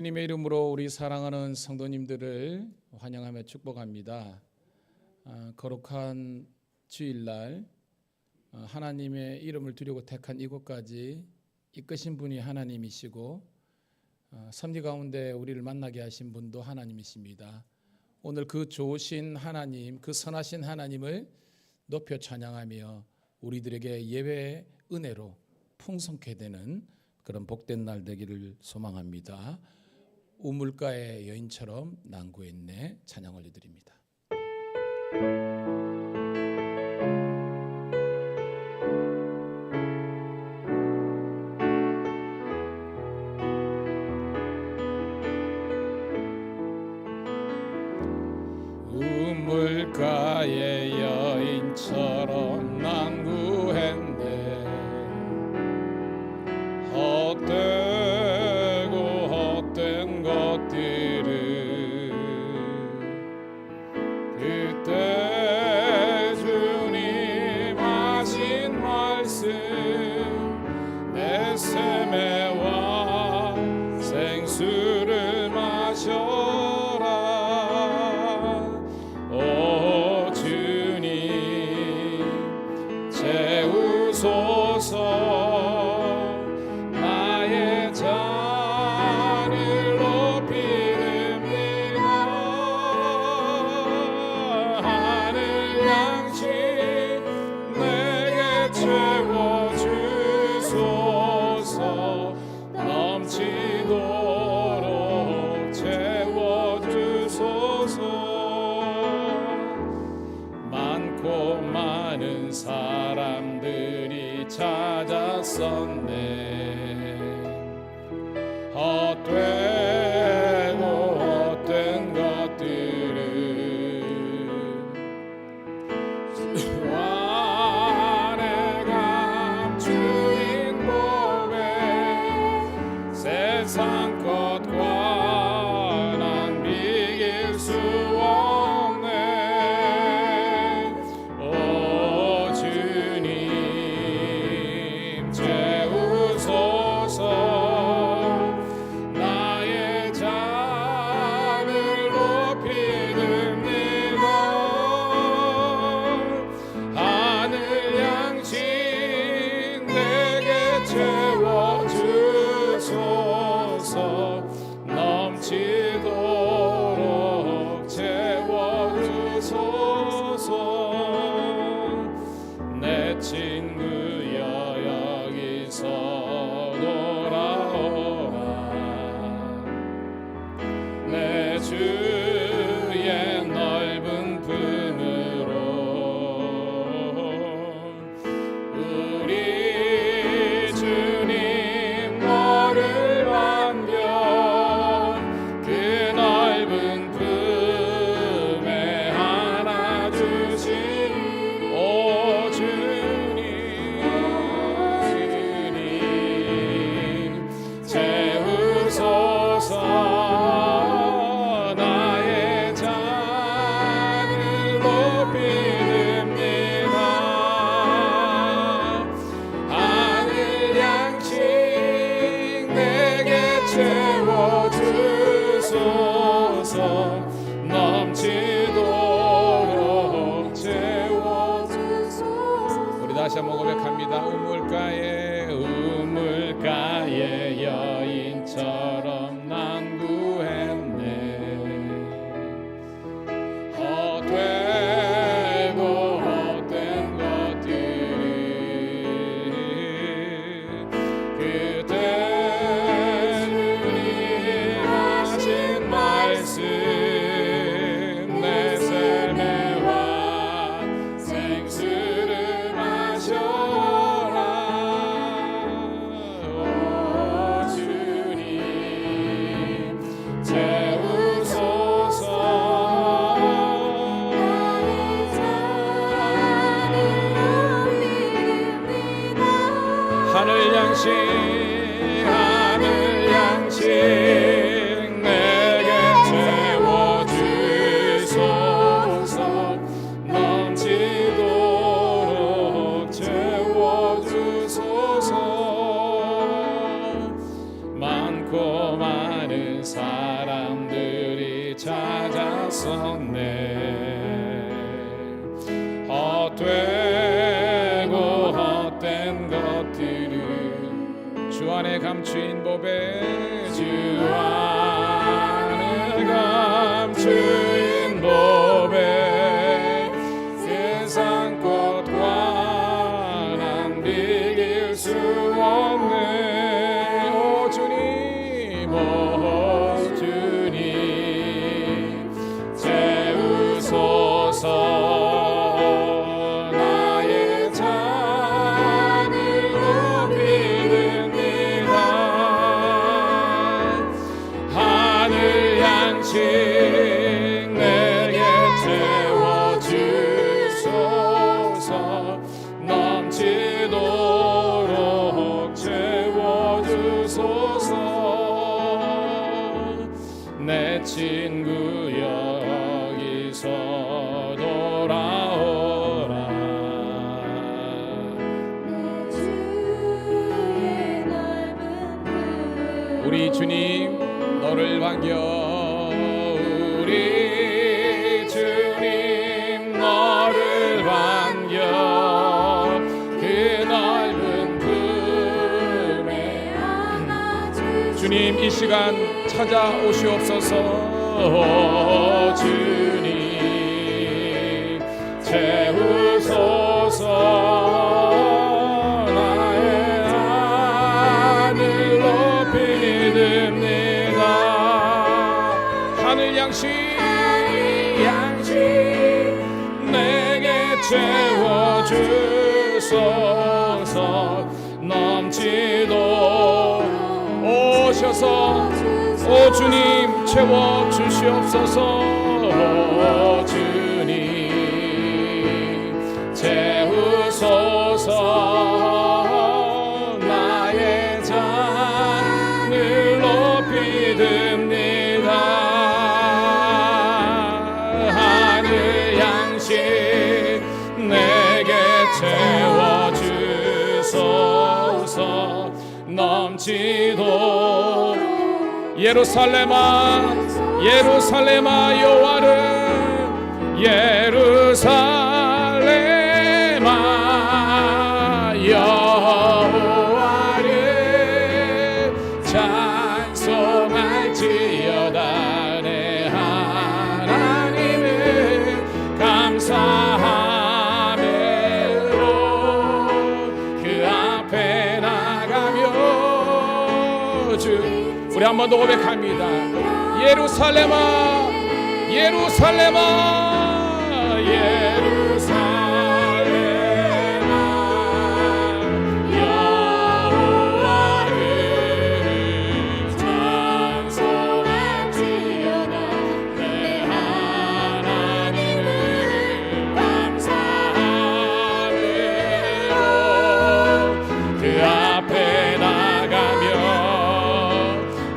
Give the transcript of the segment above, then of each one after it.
주님의 이름으로 우리 사랑하는 성도님들을 환영하며 축복합니다. 거룩한 주일날 하나님의 이름을 두려고 택한 이곳까지 이끄신 분이 하나님이시고 섭리 가운데 우리를 만나게 하신 분도 하나님이십니다. 오늘 그 좋으신 하나님, 그 선하신 하나님을 높여 찬양하며 우리들에게 예배의 은혜로 풍성케 되는 그런 복된 날 되기를 소망합니다. 우물가의 여인처럼 난구했네 찬양 올려드립니다. 우물가의 여인처럼 난구했네 헛된 것들을 그때 주님 하신 말씀 내 세매와 생수를 마셔라 오 주님 채우소서 많은 사람들이 찾았었네 헛된 것들을 수완의 감추인 몸에 세상 것과 난 비길 수 넘치도록 채워주소서 내 친구여 여기서 돌아오라 내 주의 넓은 품으로 우리 주님 너를 반겨 채우소서 나 찾았었네. 헛되고 헛된 것들을 주 안에 감추인 법에 주 안에 감추인 법에 세상 것과 난 비길 수 없네. 오 주님, 오 주님, 채우소서. 내게 채워주소서. 넘치도록 채워주소서. 내 친구 여기서 돌아오라. 우리 주님 너를 반겨. 우리 주님 너를 반겨. 그 넓은 품에 안아주시고. 주님 이 시간 찾아오시옵소서. 주님 채우소서. 나의 하늘 높이 듭니다. 하늘 양식 내게 채워주소서. 넘치도록 오셔서 오 주님 채워주시옵소서. 주님 채우소서. 나의 잔을 높이 듭니다. 하늘 양식 내게 채워주소서. 넘치도록 예루살렘아 예루살렘아 여호와를 예루살렘아 여호와를 찬송할지어다. 내 하나님을 감사함으로 그 앞에 나가며 주 우리 한 번 더 고백합니다. 예루살렘아 예루살렘아 예루살렘아 여호와를 찬송할지어다. 내 하나님을 감사함으로 그 앞에 나가며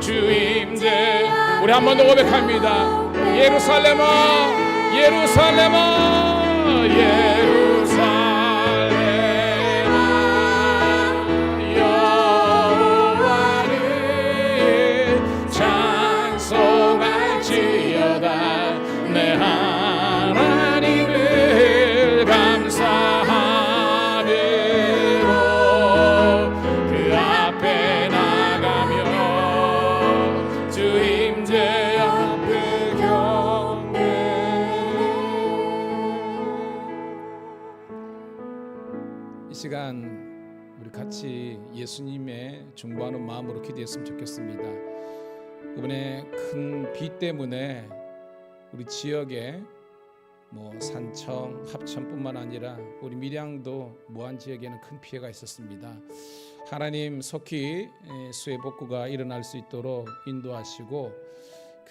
주임제 우리 한 번 더 고백합니다. 예루살렘아 예루살렘아 예루살렘아 여호와를 찬송할지어다. 내 하나님을 감사함으로 그 앞에 나가며 주임제 앞에 경배. 이 시간 우리 같이 예수님의 중보하는 마음으로 기도했으면 좋겠습니다. 이번에 큰 비 때문에 우리 지역에 산청, 합천뿐만 아니라 우리 밀양도 무안 지역에는 큰 피해가 있었습니다. 하나님 속히 수해 복구가 일어날 수 있도록 인도하시고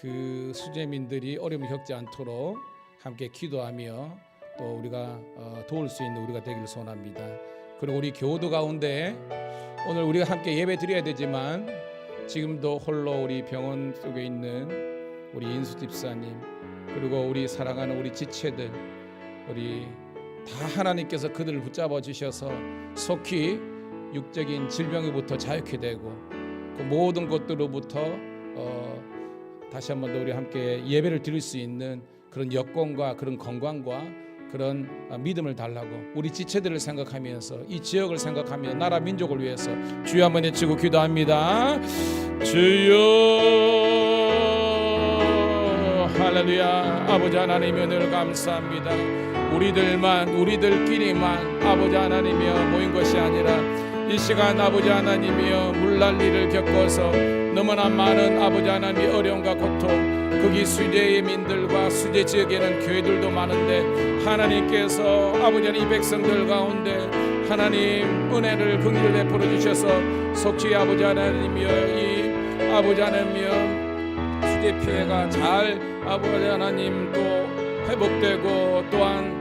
그 수재민들이 어려움을 겪지 않도록 함께 기도하며 또 우리가 도울 수 있는 우리가 되기를 소원합니다. 그리고 우리 교우들 가운데 오늘 우리가 함께 예배 드려야 되지만 지금도 홀로 우리 병원 속에 있는 우리 인수 집사님 그리고 우리 사랑하는 우리 지체들 우리 다 하나님께서 그들을 붙잡아 주셔서 속히 육적인 질병으로부터 자유케 되고 그 모든 것들로부터 다시 한번 더 우리 함께 예배를 드릴 수 있는 그런 여건과 그런 건강과 그런 믿음을 달라고 우리 지체들을 생각하면서 이 지역을 생각하며 나라 민족을 위해서 주여 한번 외치고 기도합니다. 주여 할렐루야. 아버지 하나님 은혜를 감사합니다. 우리들끼리만 아버지 하나님이여 모인 것이 아니라 이 시간 아버지 하나님이여 물난리를 겪어서 너무나 많은 아버지 하나님의 어려움과 고통, 거기 수재의 민들과 수재 지역에는 교회들도 많은데 하나님께서 아버지 하나님 이 백성들 가운데 하나님 은혜를 긍휼을 베풀어 주셔서 속히 아버지 하나님이여 이 아버지 하나님이여 수재 피해가 잘 아버지 하나님 또 회복되고 또한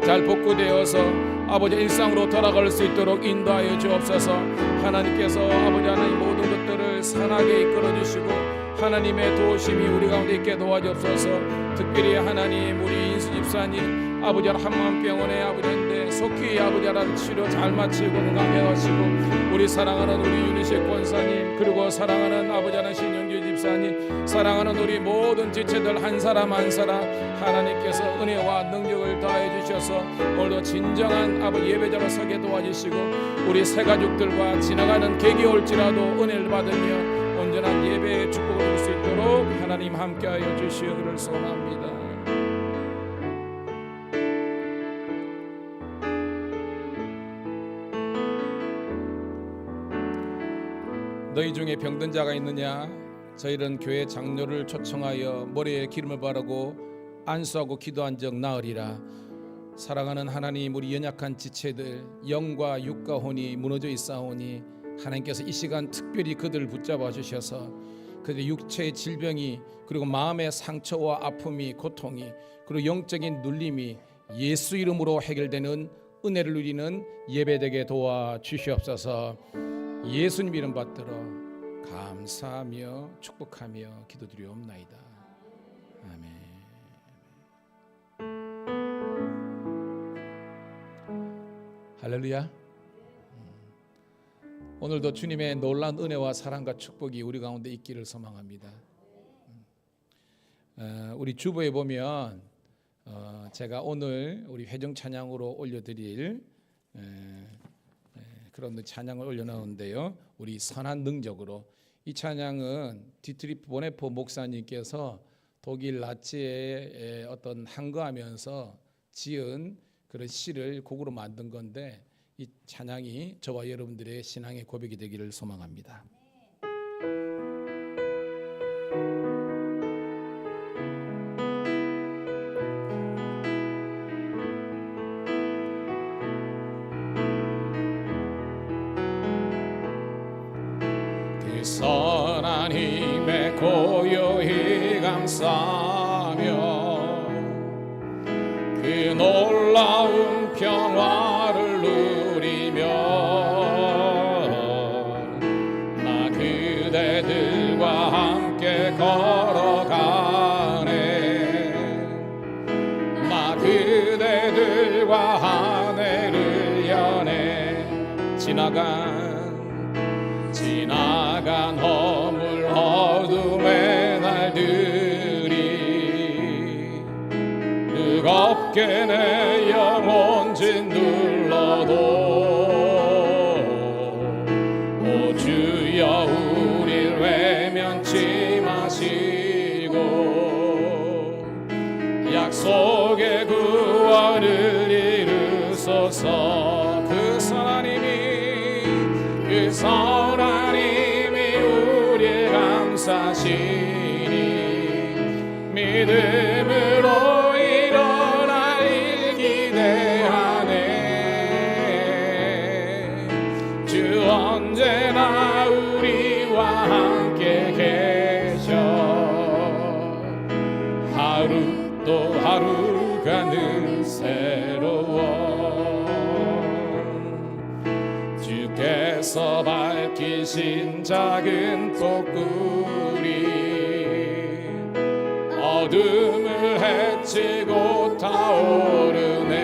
잘 복구되어서 아버지 일상으로 돌아갈 수 있도록 인도하여 주옵소서. 하나님께서 아버지 하나님 모든 것들을 선하게 이끌어 주시고 하나님의 도우심이 우리 가운데 있게 도와주옵소서. 특별히 하나님 우리 인수 집사님 아버지 하나님 한마음병원에 아버지인데 속히 아버지 하나님 치료 잘 마치고 건강해 가시고 우리 사랑하는 우리 윤희식 권사님 그리고 사랑하는 아버지 하나님 신영규 집사님 사랑하는 우리 모든 지체들 한 사람 한 사람 하나님께서 은혜와 능력을 더하여 주셔서 오늘도 진정한 아버지 예배자로 서게 도와주시고 우리 새 가족들과 지나가는 객이 올지라도 은혜를 받으며 온전한 예배의 축복을 누릴 수 있도록 하나님 함께하여 주시기를 소원합니다. 너희 중에 병든 자가 있느냐? 저희는 교회 장로를 초청하여 머리에 기름을 바르고 안수하고 기도한 적 나으리라. 사랑하는 하나님 우리 연약한 지체들 영과 육과 혼이 무너져 있사오니 하나님께서 이 시간 특별히 그들을 붙잡아 주셔서 그들의 육체의 질병이 그리고 마음의 상처와 아픔이 고통이 그리고 영적인 눌림이 예수 이름으로 해결되는 은혜를 누리는 예배되게 도와주시옵소서. 예수님 이름 받들어 감사하며 축복하며 기도드리옵나이다. 아멘. 할렐루야. 오늘도 주님의 놀라운 은혜와 사랑과 축복이 우리 가운데 있기를 소망합니다. 우리 주보에 보면 제가 오늘 우리 회중 찬양으로 올려드릴 그런 찬양을 올려놓은데요. 우리 선한 능력으로 이 찬양은 디트리프 보네포 목사님께서 독일 나치에 어떤 항거하면서 지은 그런 시를 곡으로 만든 건데 이 찬양이 저와 여러분들의 신앙의 고백이 되기를 소망합니다. 그 선한 힘에 고요히 감싸며 그 놀라운 평화를 누리며 나 그대들과 함께 걸어가네. 나 그대들과 하늘을 여네. 지나간 허물 어둠의 날들이 뜨겁게 내 영혼 짓눌러도 오 주여 우릴 외면치 마시고 약속의 구원을 이루소서. 그 선한 힘이 우리의 감싸시니 믿음으로 일어날 일 기대하네. 주 언제나 우리와 함께 계셔. 하루 또 하루가 늘 새로워. 주께서 밝히신 작은 폭굴이 어둠을 헤치고 타오르네.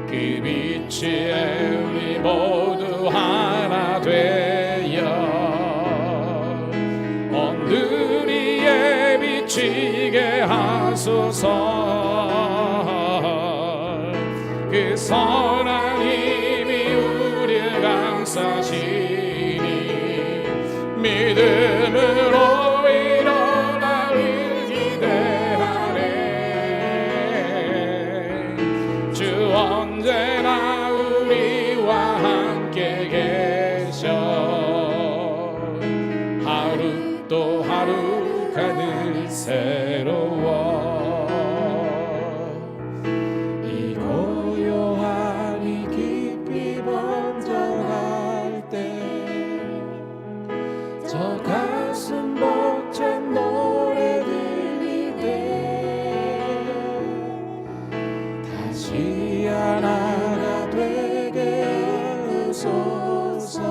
그 빛에 우리 모두 하나 되어 비치게 하소서. 그 선한 힘이 우리를 감싸시니 믿음으로 일어나길 기대하네. 주 언제나 우리와 함께 계셔. 하루 또 하루 가득 새로워. 이 고요함이 깊이 번져갈 때 저 가슴 벅찬 노래 들리네. 다시 하나가 되게 하소서.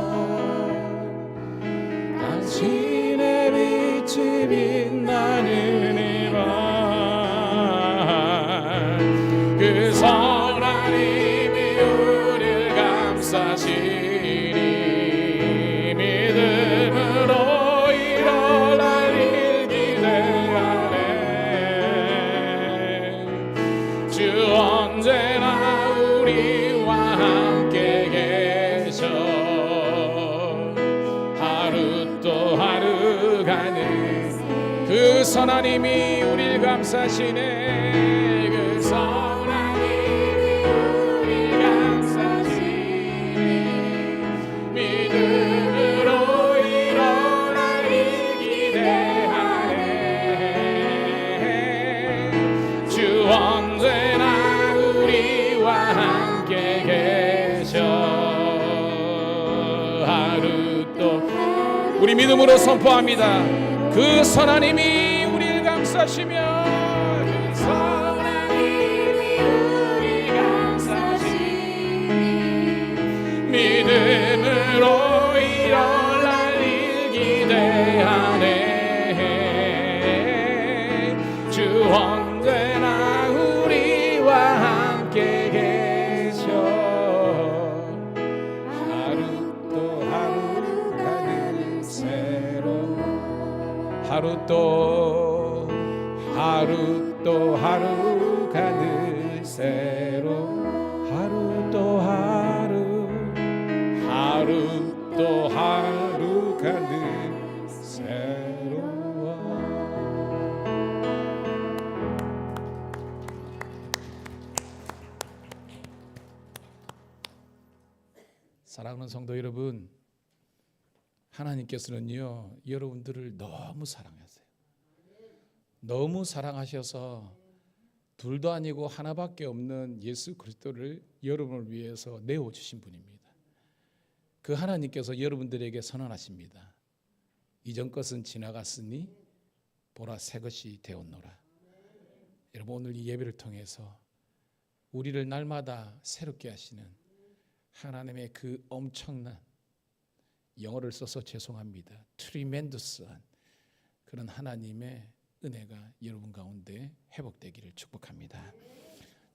당신의 빛이 빛나는 이 밤, 그 선한 힘이 우리를 감싸시니 믿음으로 일어날 일 기대하네. 주 언제나 우리와 함께 계셔. 하루 또 하루 가는 그 선한 힘이 우리를 감싸시네. 그 선한 힘이 우리를 감싸시네. 믿음으로 일어날 일 기대하네. 주 언제나 우리와 함께 계셔. 하루 또 우리 믿음으로 선포합니다. 그 선한 힘이 우리를 감싸시며 그 선한 힘이 우리를 감싸시니 믿음으로 일어날 일 기대하네. 주 언제나 우리와 함께 계셔. 하루 또 하루 가득 새로워. 하루 또 하루 가득 새로. 하루 또 하루 가득 새로워. 사랑하는 성도 여러분, 하나님께서는요 여러분들을 너무 사랑하세요. 너무 사랑하셔서 둘도 아니고 하나밖에 없는 예수 그리스도를 여러분을 위해서 내어주신 분입니다. 그 하나님께서 여러분들에게 선언하십니다. 이전 것은 지나갔으니 보라 새 것이 되었노라. 여러분, 오늘 이 예배를 통해서 우리를 날마다 새롭게 하시는 하나님의 그 엄청난, 영어를 써서 죄송합니다, 트리멘더스한 그런 하나님의 은혜가 여러분 가운데 회복되기를 축복합니다.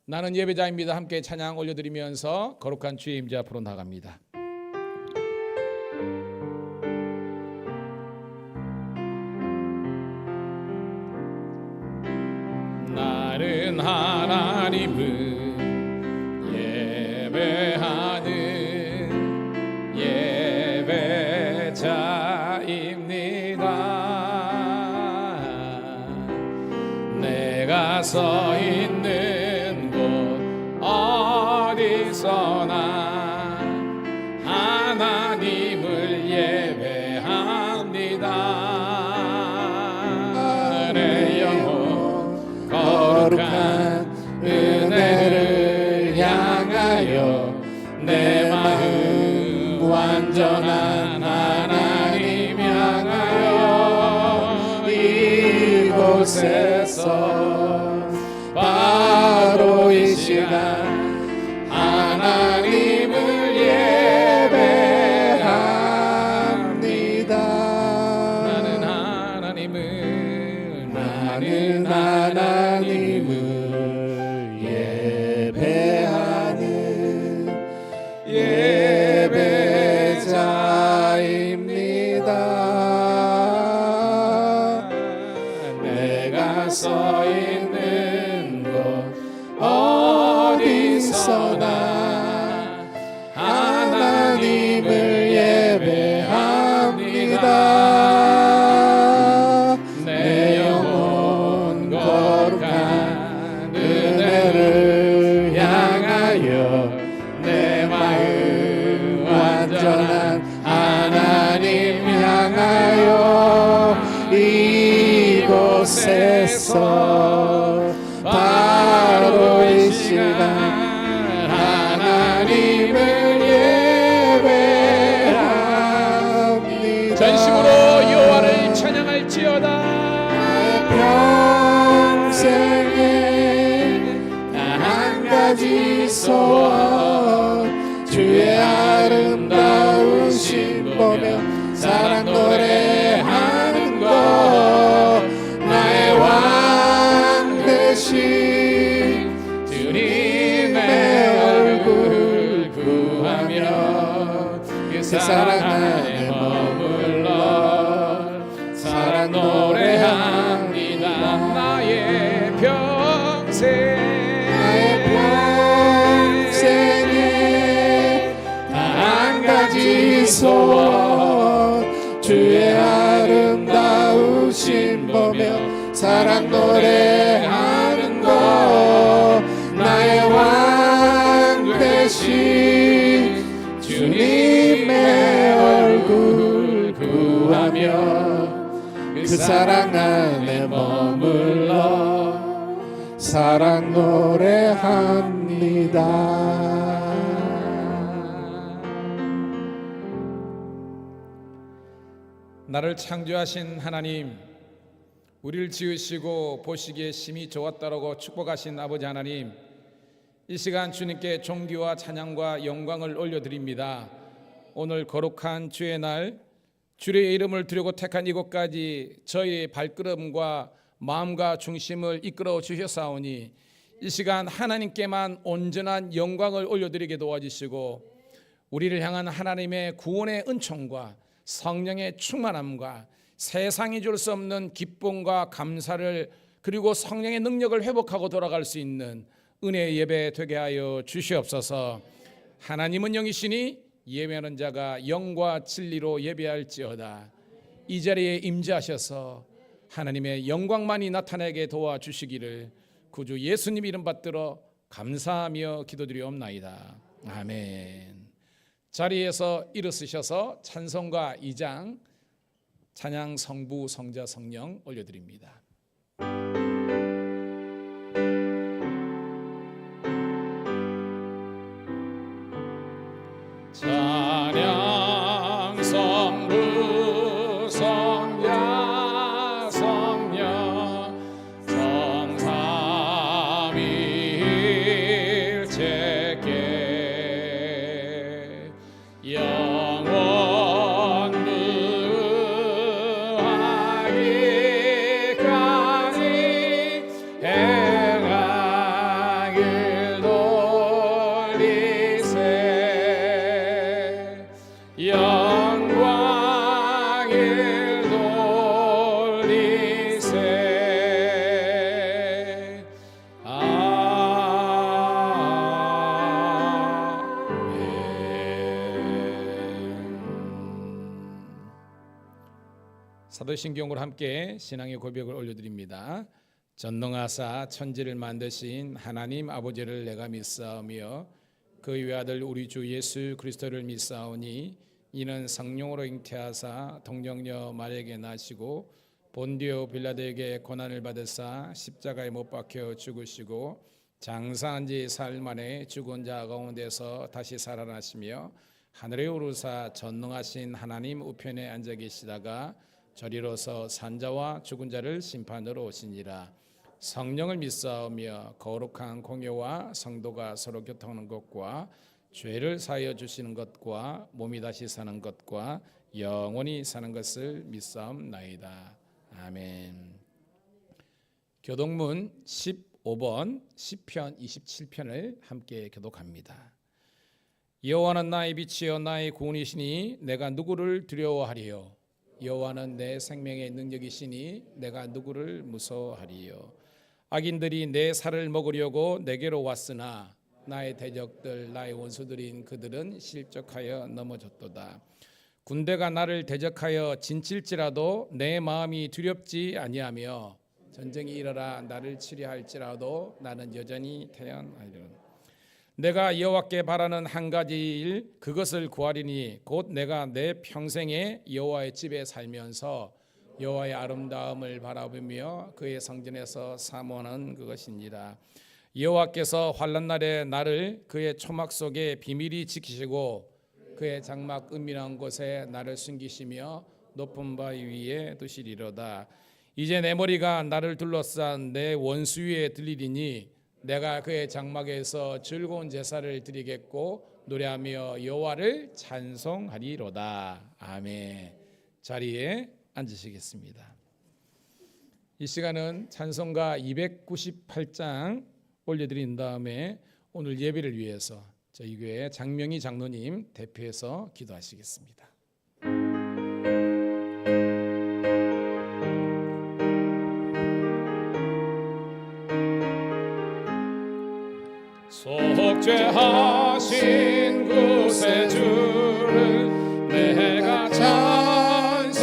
나는 예배자입니다. 함께 찬양 올려드리면서 거룩한 주의 임재 앞으로 나갑니다. 나는 하나님을 예배하는 예배자입니다. 내가 서 있는 곳 어디서나 하나님을 예배합니다. 내 영혼 거룩한 은혜를 향하여 내 마음 완전한 하나님 향하여 이곳에서 바로 이 시간 하나님을 예배합니다. 나는 하나님을 예배하는 예배자입니다. 내가 서 있는 곳 어디서나 하나님을 예배합니다. 내 영혼 거룩한 은혜를 향하여 내 마음 완전한 하나님 향하여 이곳에서 바로 이 시간 하나님을 예배합니다. 전심으로 여호와를 찬양할지어다. 평생에 한 가지 소원 주의 아름다우신 보며 사랑 노래하는 것 나의 왕 되신 주님의 얼굴 구하며 그 사랑 안에 머물러 사랑 노래합니다. 나의 평생에 한 가지 소원 주의 아름다우신 보며 사랑 노래하는 것 나의 왕 되신 주님의 얼굴 구하며 그 사랑 안에 머물러 사랑 노래합니다. 나를 창조하신 하나님, 우리를 지으시고 보시기에 심히 좋았다라고 축복하신 아버지 하나님, 이 시간 주님께 존귀와 찬양과 영광을 올려드립니다. 오늘 거룩한 주의 날, 주의 이름을 드리고 택한 이곳까지 저희의 발걸음과 마음과 중심을 이끌어 주셨사오니 이 시간 하나님께만 온전한 영광을 올려드리게 도와주시고 우리를 향한 하나님의 구원의 은총과 성령의 충만함과 세상이 줄 수 없는 기쁨과 감사를 그리고 성령의 능력을 회복하고 돌아갈 수 있는 은혜의 예배 되게 하여 주시옵소서. 하나님은 영이시니 예배하는 자가 영과 진리로 예배할지어다. 이 자리에 임재하셔서 하나님의 영광만이 나타나게 도와주시기를 구주 예수님 이름 받들어 감사하며 기도드리옵나이다. 아멘. 자리에서 일어서셔서 찬송가 2장 찬양 성부 성자 성령 올려드립니다. 찬양 성부 성자 성령 성삼위일체께 영원 무하기까지 행하길 돌리세 영광을 돌리세 사도신경으로 함께 신앙의 고백을 올려드립니다. 전능하사 천지를 만드신 하나님 아버지를 내가 믿사오며 그의 외아들 우리 주 예수 그리스도를 믿사오니 이는 성령으로 잉태하사 동정녀 마리아에게 나시고 본디오 빌라도에게 고난을 받으사 십자가에 못 박혀 죽으시고 장사한 지 사흘 만에 죽은 자 가운데서 다시 살아나시며 하늘에 오르사 전능하신 하나님 우편에 앉아 계시다가 저리로서 산자와 죽은 자를 심판으로 오시니라. 성령을 믿사오며 거룩한 공예와 성도가 서로 교통하는 것과 죄를 사하여 주시는 것과 몸이 다시 사는 것과 영원히 사는 것을 믿사옵나이다. 아멘. 교독문 15번 시편 27편을 함께 교독합니다. 여호와는 나의 빛이여 나의 구원이시니 내가 누구를 두려워하리요. 여호와는 내 생명의 능력이시니 내가 누구를 무서워하리요. 악인들이 내 살을 먹으려고 내게로 왔으나 나의 대적들 나의 원수들인 그들은 실족하여 넘어졌도다. 군대가 나를 대적하여 진칠지라도 내 마음이 두렵지 아니하며 전쟁이 일어나 나를 치려할지라도 나는 여전히 태연하리라. 내가 여호와께 바라는 한 가지 일 그것을 구하리니 곧 내가 내 평생에 여호와의 집에 살면서 여호와의 아름다움을 바라보며 그의 성전에서 사모하는 그것이니라. 여호와께서 환난 날에 나를 그의 초막 속에 비밀히 지키시고 그의 장막 은밀한 곳에 나를 숨기시며 높은 바위 위에 두시리로다. 이제 내 머리가 나를 둘러싼 내 원수 위에 들리리니 내가 그의 장막에서 즐거운 제사를 드리겠고 노래하며 여호와를 찬송하리로다. 아멘. 자리에 앉으시겠습니다. 이 시간은 찬송가 298장 올려드린 다음에 오늘 예배를 위해서 저희 교회 장명희 장로님 대표해서 기도하시겠습니다. 속죄하신 구세주를 내가 찬송하리라.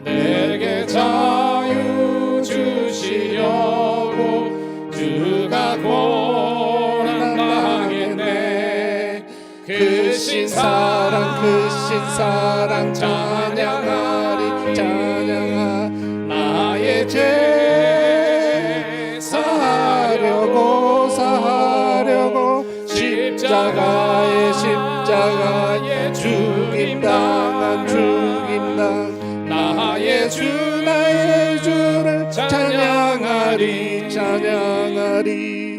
내게 자유 주시려고 주가 고난 당했네. 크신 사랑 찬양하리 찬양하. 나의 죄 사하려고 십자가에 죽임당한 나의 주를 찬양하리.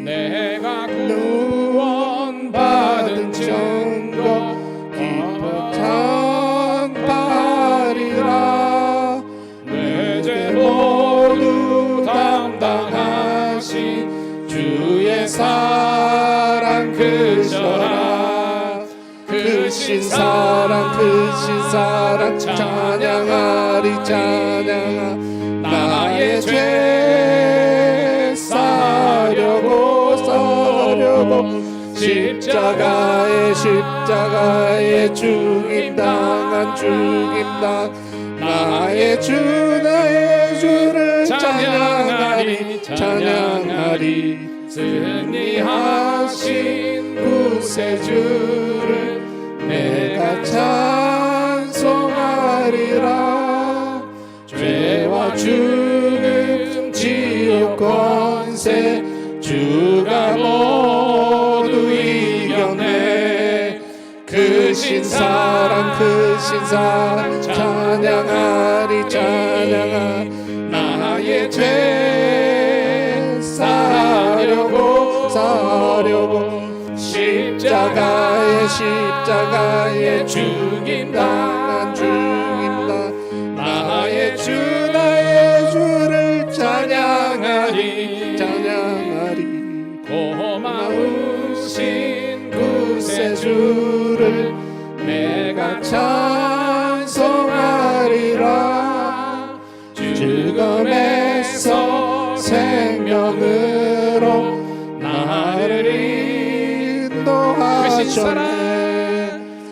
내가 구원받은 증거 기뻐 찬송하리라. 내 죄 모두 담당하신 주의 사랑 크셔라. 크신 사랑 찬양하리 찬양하. 나의 죄 사려고 십자가에 죽임당한 나의 주를 찬양하리. 승리하신 구세주를 내가 찬송하리라. 죄와 죽음 지옥 권세 주가 모두 이겨내. 크신 사랑 찬양하리 찬양하. 나의 죄 사려고 십자가에 죽임당한 나의 주를 찬양하리 고마우신 구세주를 내가 찬송하리라. 죽음에서 생명으로 나를 인도하셨네.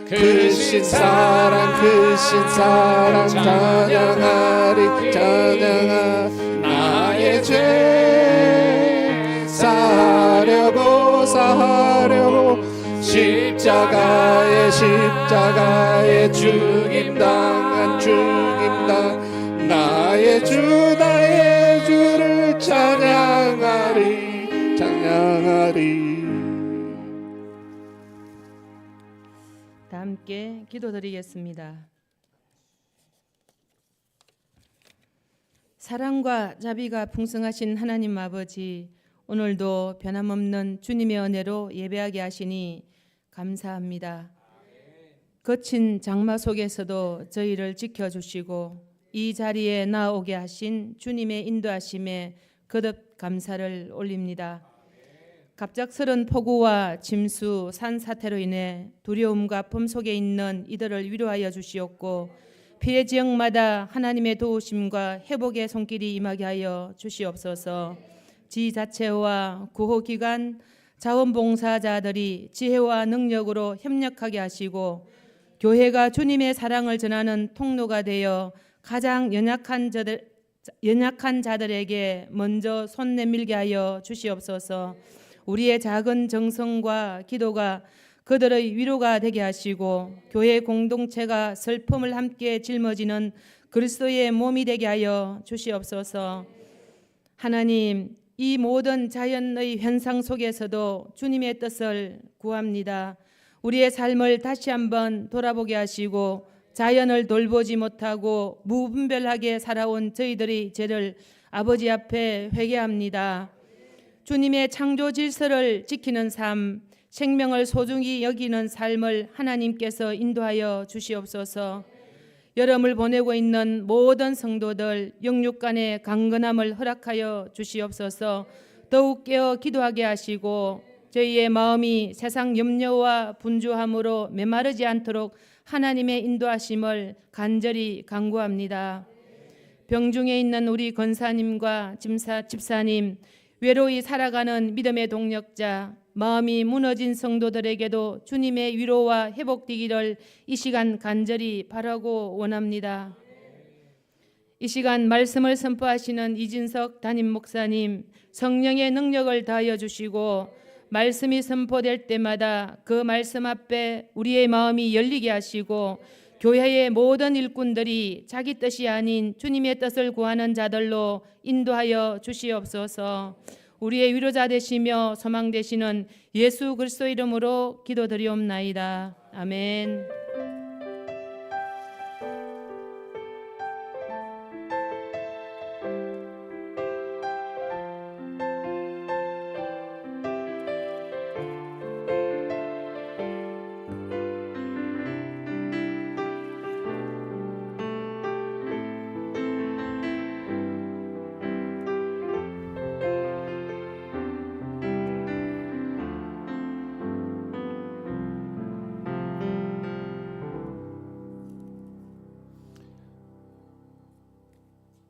크신 사랑 찬양하리 찬양하. 나의 죄 사려고 십자가에 죽임당한 나의 주를 찬양하리. 다 함께 기도드리겠습니다. 사랑과 자비가 풍성하신 하나님 아버지, 오늘도 변함없는 주님의 은혜로 예배하게 하시니 감사합니다. 거친 장마 속에서도 저희를 지켜주시고 이 자리에 나오게 하신 주님의 인도하심에 거듭 감사를 올립니다. 갑작스런 폭우와 짐수, 산사태로 인해 두려움과 아픔 속에 있는 이들을 위로하여 주시옵고 피해 지역마다 하나님의 도우심과 회복의 손길이 임하게 하여 주시옵소서. 지자체와 구호기관, 자원봉사자들이 지혜와 능력으로 협력하게 하시고 교회가 주님의 사랑을 전하는 통로가 되어 가장 연약한 자들에게 먼저 손 내밀게 하여 주시옵소서. 우리의 작은 정성과 기도가 그들의 위로가 되게 하시고 교회 공동체가 슬픔을 함께 짊어지는 그리스도의 몸이 되게 하여 주시옵소서. 하나님, 이 모든 자연의 현상 속에서도 주님의 뜻을 구합니다. 우리의 삶을 다시 한번 돌아보게 하시고 자연을 돌보지 못하고 무분별하게 살아온 저희들의 죄를 아버지 앞에 회개합니다. 주님의 창조 질서를 지키는 삶, 생명을 소중히 여기는 삶을 하나님께서 인도하여 주시옵소서. 여름을 보내고 있는 모든 성도들 영육 간의 강건함을 허락하여 주시옵소서. 더욱 깨어 기도하게 하시고 저희의 마음이 세상 염려와 분주함으로 메마르지 않도록 하나님의 인도하심을 간절히 간구합니다. 병중에 있는 우리 권사님과 집사님, 외로이 살아가는 믿음의 동력자, 마음이 무너진 성도들에게도 주님의 위로와 회복되기를 이 시간 간절히 바라고 원합니다. 이 시간 말씀을 선포하시는 이진석 담임 목사님, 성령의 능력을 다하여 주시고 말씀이 선포될 때마다 그 말씀 앞에 우리의 마음이 열리게 하시고 교회의 모든 일꾼들이 자기 뜻이 아닌 주님의 뜻을 구하는 자들로 인도하여 주시옵소서. 우리의 위로자 되시며 소망 되시는 예수 그리스도 이름으로 기도드리옵나이다. 아멘.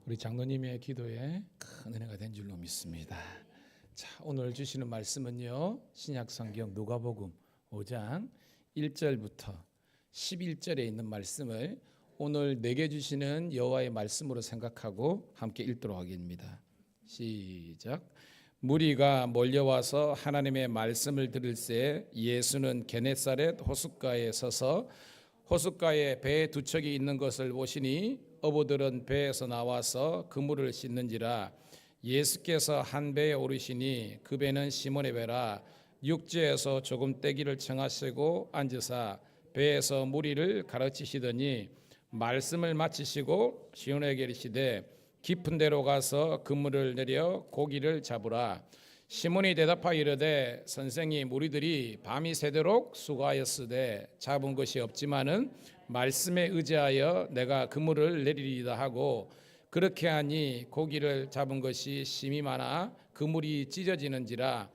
우리 장로님의 기도에 큰 은혜가 된 줄로 믿습니다. 자, 오늘 주시는 말씀은요, 신약성경 누가복음 5장 1절부터 11절에 있는 말씀을 오늘 내게 주시는 여호와의 말씀으로 생각하고 함께 읽도록 하겠습니다. 시작. 무리가 몰려와서 하나님의 말씀을 들을새 예수는 게네사렛 호숫가에 서서 호숫가에 배 두 척이 있는 것을 보시니 어부들은 배에서 나와서 그물을 씻는지라. 예수께서 한 배에 오르시니 그 배는 시몬의 배라. 육지에서 조금 떼기를 청하시고 앉으사 배에서 무리를 가르치시더니 말씀을 마치시고 시몬에게 이르시되 깊은 데로 가서 그물을 내려 고기를 잡으라. 시몬이 대답하여 이르되 선생이 무리들이 밤이 새도록 수고하였으되 잡은 것이 없지만은 말씀에 의지하여 내가 그물을 내리리다 하고 그렇게 하니 고기를 잡은 것이 심히 많아 그물이 찢어지는지라.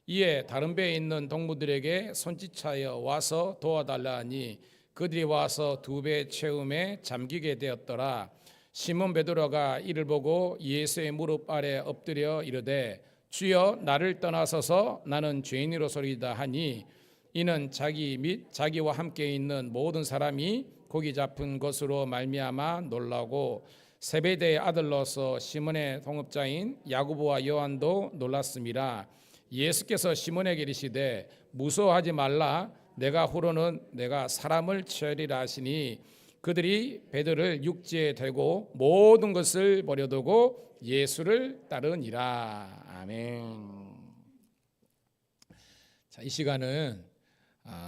이에 다른 배에 있는 동무들에게 손짓하여 와서 도와달라 하니 그들이 와서 두 배 채움에 잠기게 되었더라. 시몬 베드로가 이를 보고 예수의 무릎 아래 엎드려 이르되 주여 나를 떠나소서 나는 죄인이로소이다 하니 이는 자기 및 자기와 함께 있는 모든 사람이 고기 잡은 것으로 말미암아 놀라고 세베대의 아들로서 시몬의 동업자인 야고보와 요한도 놀랐음이라. 예수께서 시몬에게 이르시되 무서워하지 말라. 내가 후로는 내가 사람을 취하리라 하시니 그들이 배들을 육지에 대고 모든 것을 버려두고 예수를 따르니라. 아멘. 자, 이 시간은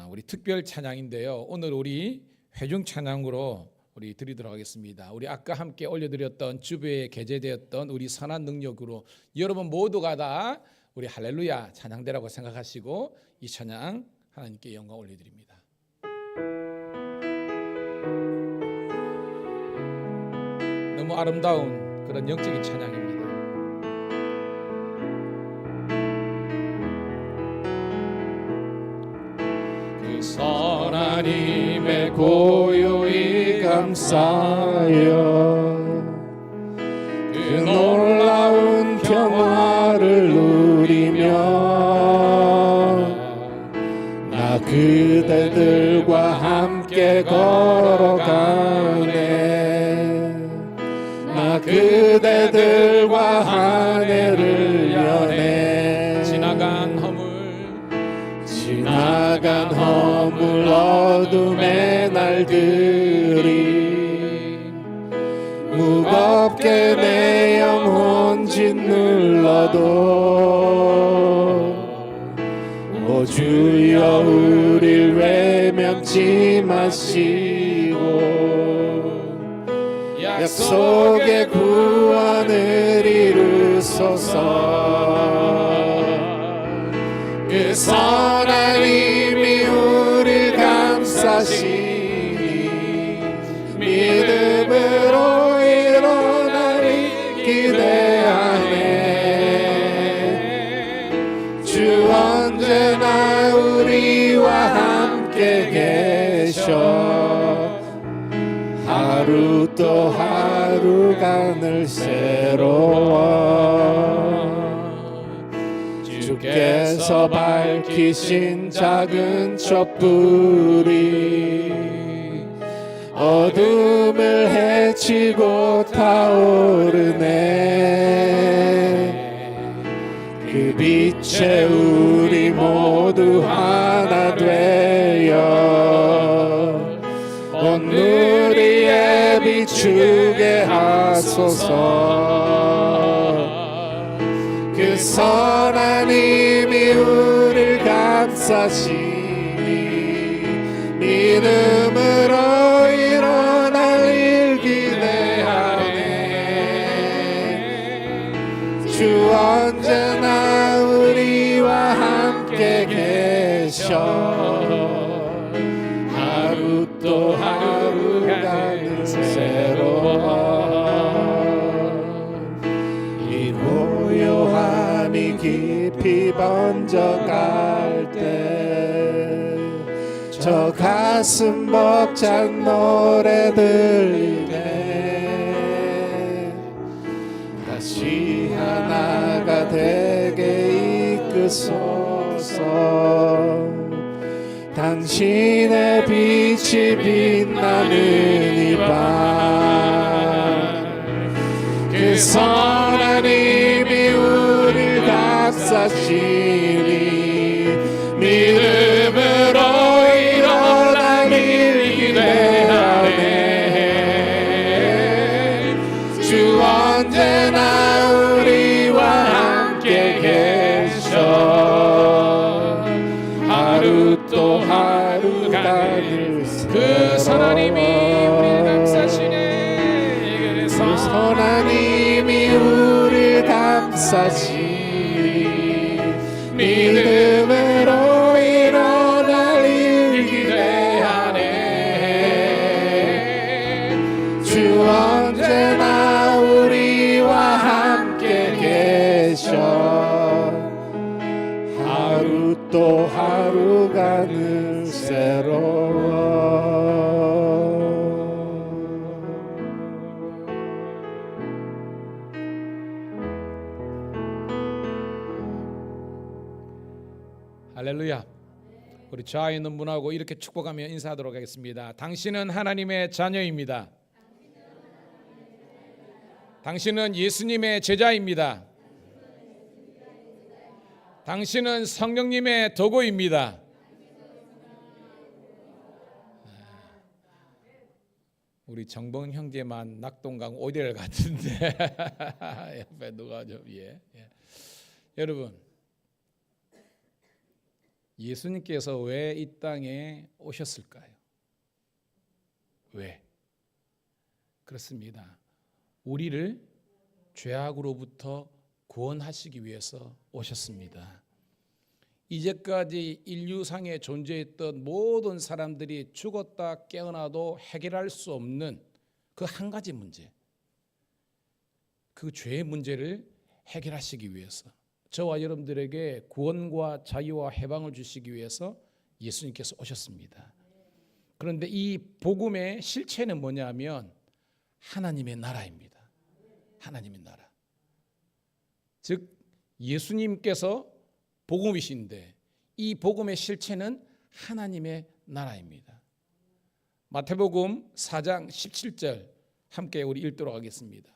우리 특별 찬양인데요. 오늘 우리 회중 찬양으로 우리 드리도록 하겠습니다. 우리 아까 함께 올려드렸던 주배에 게재되었던 우리 선한 능력으로 여러분 모두가 다 우리 할렐루야 찬양대라고 생각하시고 이 찬양 하나님께 영광 올려드립니다. 너무 아름다운 그런 영적인 찬양입니다. 쌓여 그 놀라운 평화를 누리며 나 그대들과 함께 걸어가네. 나 그대들과 한 해를 여네. 지나간 허물 어둠의 날들이 무겁게 내 영혼 짓눌러도 오 주여 우릴 외면치 마시고 약속의 구원을 이루소서. 그 선한 힘이 우릴 감싸시니 믿음으로 일어나리 기대하네. 주 언제나 우리와 함께 계셔 하루 또 하루가 늘 새로워. 주께서 밝히신 작은 촛불이 어둠을 헤치고 타오르네. 그 빛에 우리 모두 하나 되어 온 누리에 비추게 하소서. 그 선한 힘이 우릴 감싸시니 믿음으로 일어날 일 기대하네. 주 언제나 우리와 함께 계셔 하루 또 하루가 늘 새로워. 이 고요함이 깊이 번져갈 때 저 가슴 벅찬 노래 들리네. 다시 하나가 되게 이끄소서. 당신의 빛이 빛나는 이 밤 그 선한 힘이 우릴 감싸시니 믿음으로 일어나길 기대하네. 주 언제나 우리와 함께 계셔 하루 또 하루가 늘 그 선한 힘이 우리를 감싸시네. 그 선한 힘이 우릴 감싸시니 믿음으로 일어날 일 기대하네. 주 언제나 우리와 함께 계셔 하루 또 하루가 늘 새로워. 할렐루야. 우리 좌에 있는 분하고 이렇게 축복하며 인사하도록 하겠습니다. 당신은 하나님의 자녀입니다. 당신은 예수님의 제자입니다. 당신은 성령님의 도구입니다. 우리 정봉 형제만 낙동강 오리알 같은데 옆에 누가 좀 예. 여러분, 예수님께서 왜 이 땅에 오셨을까요? 왜? 그렇습니다. 우리를 죄악으로부터 구원하시기 위해서 오셨습니다. 이제까지 인류상에 존재했던 모든 사람들이 죽었다 깨어나도 해결할 수 없는 그 한 가지 문제, 그 죄의 문제를 해결하시기 위해서, 저와 여러분들에게 구원과 자유와 해방을 주시기 위해서 예수님께서 오셨습니다. 그런데 이 복음의 실체는 뭐냐면 하나님의 나라입니다. 하나님의 나라. 즉 예수님께서 복음이신데 이 복음의 실체는 하나님의 나라입니다. 마태복음 4장 17절 함께 우리 읽도록 하겠습니다.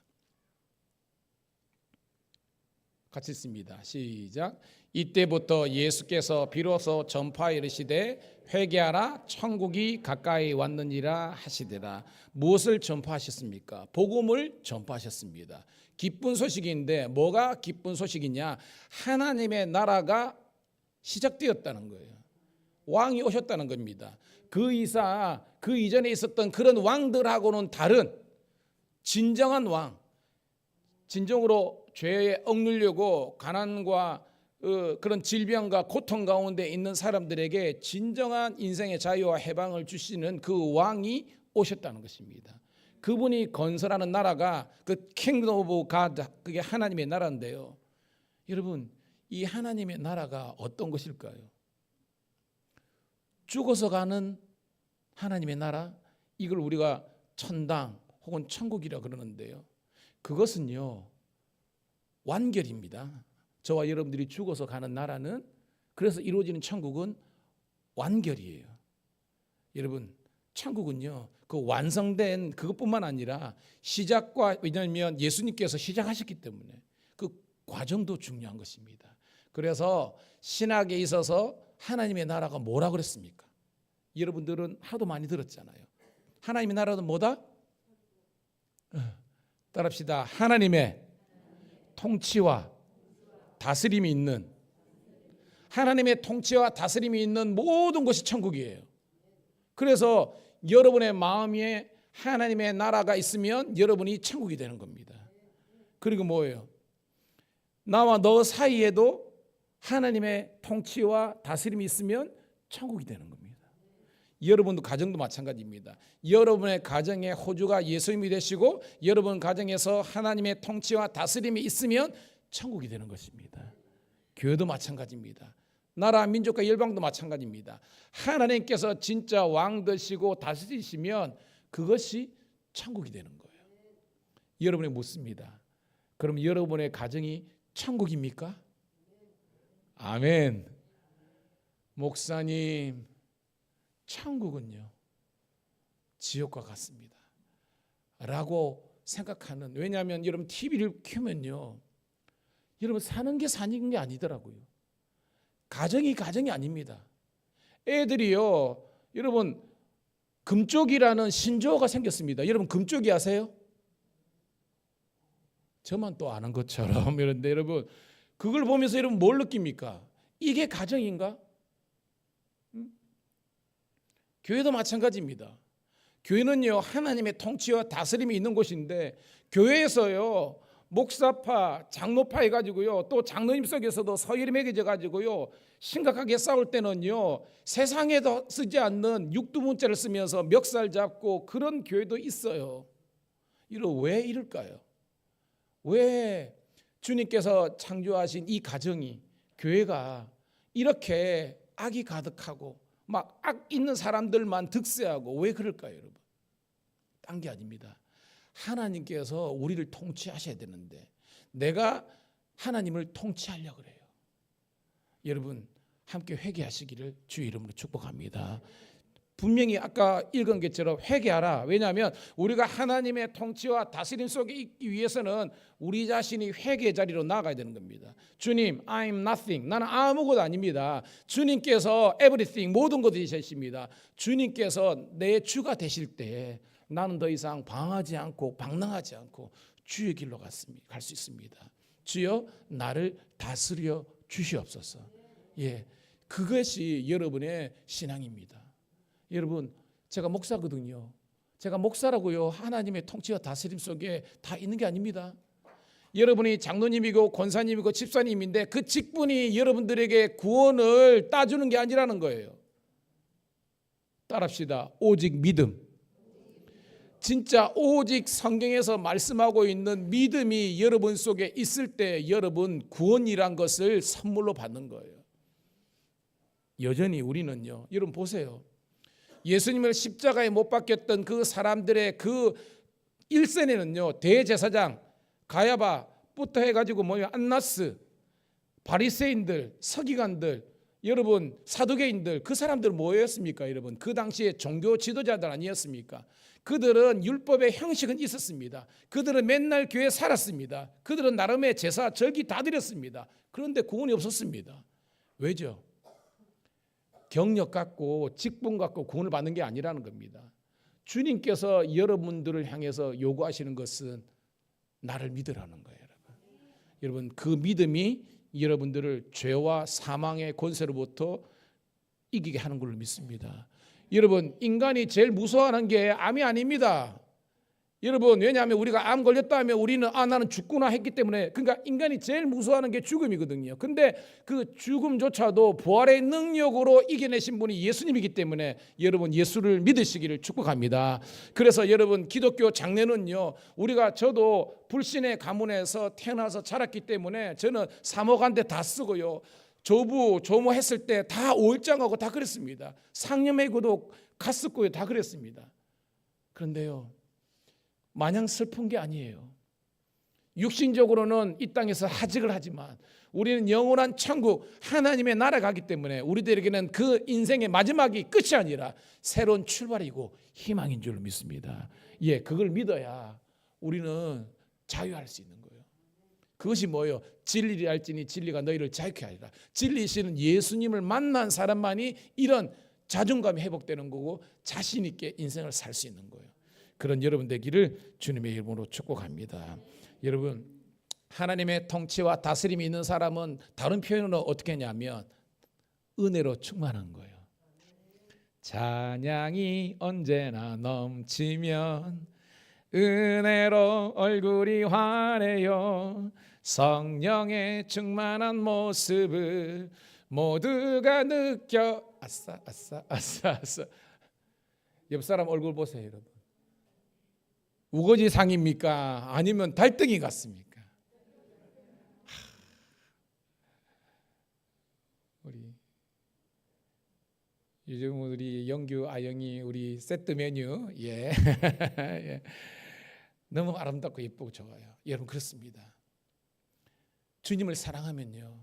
같이 읽습니다. 시작. 이때부터 예수께서 비로소 전파하여 이르시되 회개하라 천국이 가까이 왔느니라 하시되라. 무엇을 전파하셨습니까? 복음을 전파하셨습니다. 기쁜 소식인데 뭐가 기쁜 소식이냐? 하나님의 나라가 시작되었다는 거예요. 왕이 오셨다는 겁니다. 그 이전에 있었던 그런 왕들하고는 다른 진정한 왕, 진정으로 죄에 억눌려고 가난과 그런 질병과 고통 가운데 있는 사람들에게 진정한 인생의 자유와 해방을 주시는 그 왕이 오셨다는 것입니다. 그분이 건설하는 나라가 그 킹덤 오브 갓, 그게 하나님의 나라인데요. 여러분, 이 하나님의 나라가 어떤 것일까요? 죽어서 가는 하나님의 나라, 이걸 우리가 천당 혹은 천국이라 그러는데요. 그것은요 완결입니다. 저와 여러분들이 죽어서 가는 나라는, 그래서 이루어지는 천국은 완결이에요. 여러분, 천국은요 그 완성된 그것뿐만 아니라 시작과, 왜냐하면 예수님께서 시작하셨기 때문에 그 과정도 중요한 것입니다. 그래서 신학에 있어서 하나님의 나라가 뭐라 그랬습니까? 여러분들은 하도 많이 들었잖아요. 하나님의 나라는 뭐다? 따라합시다. 하나님의 통치와 다스림이 있는, 하나님의 통치와 다스림이 있는 모든 것이 천국이에요. 그래서 여러분의 마음에 하나님의 나라가 있으면 여러분이 천국이 되는 겁니다. 그리고 뭐예요? 나와 너 사이에도 하나님의 통치와 다스림이 있으면 천국이 되는 겁니다. 여러분도 가정도 마찬가지입니다. 여러분의 가정에 호주가 예수님이 되시고 여러분 가정에서 하나님의 통치와 다스림이 있으면 천국이 되는 것입니다. 교회도 마찬가지입니다. 나라 민족과 열방도 마찬가지입니다. 하나님께서 진짜 왕 되시고 다스리시면 그것이 천국이 되는 거예요. 여러분이 묻습니다. 그럼 여러분의 가정이 천국입니까? 아멘. 목사님, 천국은요 지옥과 같습니다 라고 생각하는, 왜냐하면 여러분 TV를 켜면요 여러분 사는 게 사는 게 아니더라고요. 가정이 아닙니다. 애들이요 여러분 금쪽이라는 신조어가 생겼습니다. 여러분 금쪽이 아세요? 저만 또 아는 것처럼. 그런데 여러분 그걸 보면서 여러분 뭘 느낍니까? 이게 가정인가? 교회도 마찬가지입니다. 교회는요 하나님의 통치와 다스림이 있는 곳인데, 교회에서요 목사파, 장로파 해가지고요 또 장로님 속에서도 서열이 매겨져 가지고요 심각하게 싸울 때는요 세상에도 쓰지 않는 육두문자를 쓰면서 멱살 잡고 그런 교회도 있어요. 왜 이럴까요? 왜 주님께서 창조하신 이 가정이, 교회가 이렇게 악이 가득하고 막 악 있는 사람들만 득세하고 왜 그럴까요, 여러분? 딴 게 아닙니다. 하나님께서 우리를 통치하셔야 되는데 내가 하나님을 통치하려고 그래요. 여러분 함께 회개하시기를 주의 이름으로 축복합니다. 분명히 아까 읽은 것처럼 회개하라. 왜냐하면 우리가 하나님의 통치와 다스림 속에 있기 위해서는 우리 자신이 회개의 자리로 나아가야 되는 겁니다. 주님, I'm nothing. 나는 아무것도 아닙니다. 주님께서 everything, 모든 것이 되십니다. 주님께서 내 주가 되실 때 나는 더 이상 방황하지 않고 방랑하지 않고 주의 길로 갈 수 있습니다. 주여 나를 다스려 주시옵소서. 예, 그것이 여러분의 신앙입니다. 여러분 제가 목사거든요. 제가 목사라고요 하나님의 통치와 다스림 속에 다 있는 게 아닙니다. 여러분이 장로님이고 권사님이고 집사님인데 그 직분이 여러분들에게 구원을 따주는 게 아니라는 거예요. 따라합시다. 오직 믿음. 진짜 오직 성경에서 말씀하고 있는 믿음이 여러분 속에 있을 때 여러분 구원이란 것을 선물로 받는 거예요. 여전히 우리는요, 여러분 보세요. 예수님을 십자가에 못 박혔던 그 사람들의 그 일선에는요, 대제사장 가야바부터 해가지고 안나스, 바리새인들, 서기관들, 여러분 사두개인들, 그 사람들 뭐였습니까? 여러분 그 당시에 종교 지도자들 아니었습니까? 그들은 율법의 형식은 있었습니다. 그들은 맨날 교회에 살았습니다. 그들은 나름의 제사 절기 다 드렸습니다. 그런데 구원이 없었습니다. 왜죠? 경력 갖고 직분 갖고 구원을 받는 게 아니라는 겁니다. 주님께서 여러분들을 향해서 요구하시는 것은 나를 믿으라는 거예요. 여러분 그 믿음이 여러분들을 죄와 사망의 권세로부터 이기게 하는 걸로 믿습니다. 여러분 인간이 제일 무서워하는 게 암이 아닙니다. 여러분 왜냐하면 우리가 암 걸렸다 하면 우리는 나는 죽구나 했기 때문에, 그러니까 인간이 제일 무서워하는 게 죽음이거든요. 근데 그 죽음조차도 부활의 능력으로 이겨내신 분이 예수님이기 때문에 여러분 예수를 믿으시기를 축복합니다. 그래서 여러분 기독교 장례는요, 저도 불신의 가문에서 태어나서 자랐기 때문에 저는 사모간대 다 쓰고요, 조부 조모 했을 때 다 오일장하고 다 그랬습니다. 상념회고도 갔었고요, 다 그랬습니다. 그런데요, 마냥 슬픈 게 아니에요. 육신적으로는 이 땅에서 하직을 하지만 우리는 영원한 천국 하나님의 나라 가기 때문에 우리들에게는 그 인생의 마지막이 끝이 아니라 새로운 출발이고 희망인 줄 믿습니다. 예, 그걸 믿어야 우리는 자유할 수 있는 거예요. 그것이 뭐예요? 진리를 알지니 진리가 너희를 자유케 하리라. 진리이시는 예수님을 만난 사람만이 이런 자존감이 회복되는 거고 자신 있게 인생을 살 수 있는 거예요. 그런 여러분 되기를 주님의 이름으로 축복합니다. 여러분 하나님의 통치와 다스림이 있는 사람은 다른 표현으로 어떻게 하냐면 은혜로 충만한 거예요. 찬양이 언제나 넘치면 은혜로 얼굴이 환해요. 성령의 충만한 모습을 모두가 느껴. 아싸 아싸 아싸 아싸. 옆 사람 얼굴 보세요, 여러분. 우거지상입니까? 아니면 달덩이 같습니까? 우리 요즘 우리 영규 아영이 우리 세트 메뉴 예. 예. 너무 아름답고 예쁘고 좋아요. 여러분 그렇습니다. 주님을 사랑하면요,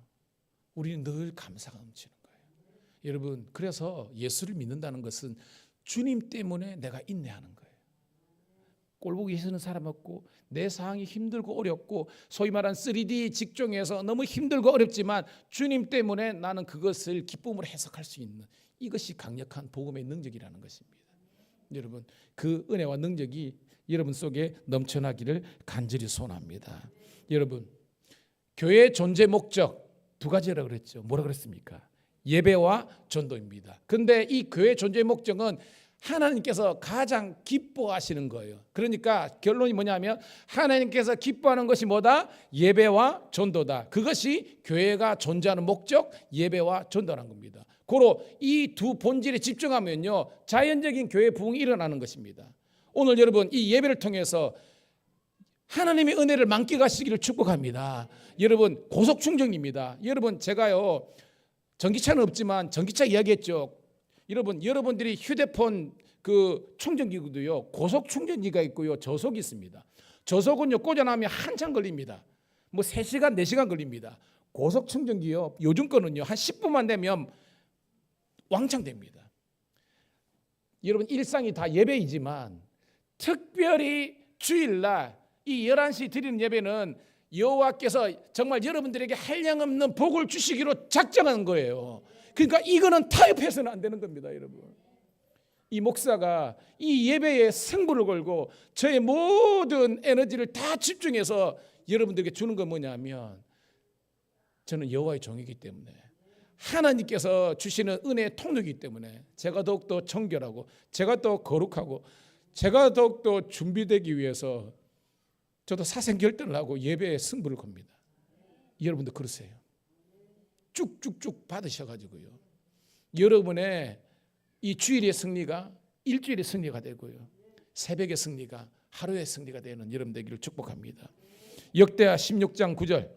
우리는 늘 감사가 넘치는 거예요. 여러분 그래서 예수를 믿는다는 것은 주님 때문에 내가 인내하는 거예요. 꼴보기 싫은 사람 없고 내 상황이 힘들고 어렵고 소위 말하는 3D 직종에서 너무 힘들고 어렵지만 주님 때문에 나는 그것을 기쁨으로 해석할 수 있는, 이것이 강력한 복음의 능력이라는 것입니다. 여러분 그 은혜와 능력이 여러분 속에 넘쳐나기를 간절히 소원합니다. 여러분 교회의 존재 목적 두 가지라고 그랬죠. 뭐라 그랬습니까? 예배와 전도입니다. 그런데 이 교회의 존재 목적은 하나님께서 가장 기뻐하시는 거예요. 그러니까 결론이 뭐냐면 하나님께서 기뻐하는 것이 뭐다? 예배와 전도다. 그것이 교회가 존재하는 목적, 예배와 전도라는 겁니다. 고로 이 두 본질에 집중하면요, 자연적인 교회 부흥이 일어나는 것입니다. 오늘 여러분 이 예배를 통해서 하나님의 은혜를 만끽하시기를 축복합니다. 여러분 고속 충전입니다. 여러분 제가요, 전기차는 없지만 전기차 이야기했죠. 여러분들이 휴대폰 그 충전기도요, 고속 충전기가 있고요, 저속이 있습니다. 저속은요 꽂아놓으면 한참 걸립니다. 뭐 3시간 4시간 걸립니다. 고속 충전기요, 요즘 거는요 한 10분만 되면 왕창 됩니다. 여러분 일상이 다 예배이지만 특별히 주일날 이 11시 드리는 예배는 여호와께서 정말 여러분들에게 한량없는 복을 주시기로 작정한 거예요. 그러니까 이거는 타협해서는 안 되는 겁니다, 여러분. 이 목사가 이 예배에 승부를 걸고 저의 모든 에너지를 다 집중해서 여러분들에게 주는 건 뭐냐면, 저는 여호와의 종이기 때문에 하나님께서 주시는 은혜의 통로이기 때문에 제가 더욱더 정결하고 제가 더 거룩하고 제가 더욱더 준비되기 위해서 저도 사생결단을 하고 예배에 승부를 겁니다. 여러분도 그러세요. 쭉쭉쭉 받으셔가지고요, 여러분의 이 주일의 승리가 일주일의 승리가 되고요, 새벽의 승리가 하루의 승리가 되는 여러분 되기를 축복합니다. 역대하 16장 9절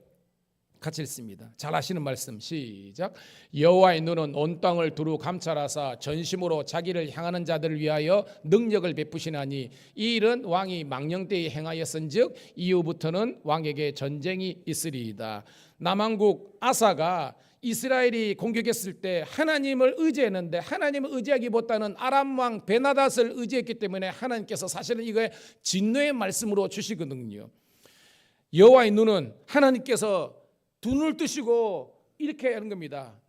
같이 읽습니다. 잘 아시는 말씀 시작. 여호와의 눈은 온 땅을 두루 감찰하사 전심으로 자기를 향하는 자들을 위하여 능력을 베푸시나니 이 일은 왕이 망령 때에 행하였은즉 이후부터는 왕에게 전쟁이 있으리이다. 남왕국 아사가 이스라엘이 공격했을 때 하나님을 의지했는데 하나님을 의지하기보다는 아람 왕 베나닷을 의지했기 때문에 하나님께서 사실은 이거에 진노의 말씀으로 주시거든요. 여호와의 눈은 하나님께서 두 눈을 뜨시고 이렇게 하는 겁니다.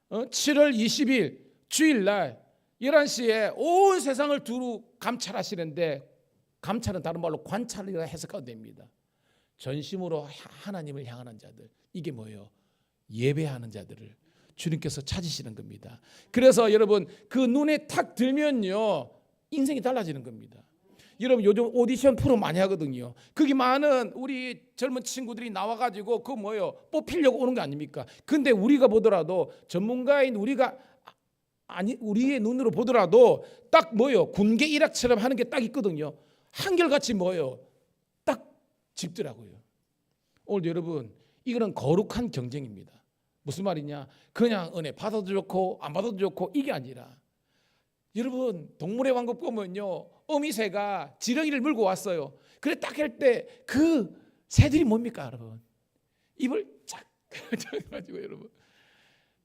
7월 20일 주일날 11시에 온 세상을 두루 감찰하시는데, 감찰은 다른 말로 관찰이라 해석하면 됩니다. 전심으로 하나님을 향하는 자들, 이게 뭐예요? 예배하는 자들을 주님께서 찾으시는 겁니다. 그래서 여러분 그 눈에 탁 들면요 인생이 달라지는 겁니다. 여러분 요즘 오디션 프로 많이 하거든요. 거기 많은 우리 젊은 친구들이 나와가지고 그 뭐예요? 뽑히려고 오는 거 아닙니까? 근데 우리가 보더라도 전문가인 우리가 아니 우리의 눈으로 보더라도 딱 뭐예요? 군계 일학처럼 하는 게 딱 있거든요. 한결같이 뭐예요? 딱 짚더라고요. 오늘 여러분 이거는 거룩한 경쟁입니다. 무슨 말이냐? 그냥 은혜 받아도 좋고 안 받아도 좋고 이게 아니라, 여러분 동물의 왕국 보면요 어미새가 지렁이를 물고 왔어요. 그래 딱 할 때 그 새들이 뭡니까 여러분? 입을 쫙 가지고 여러분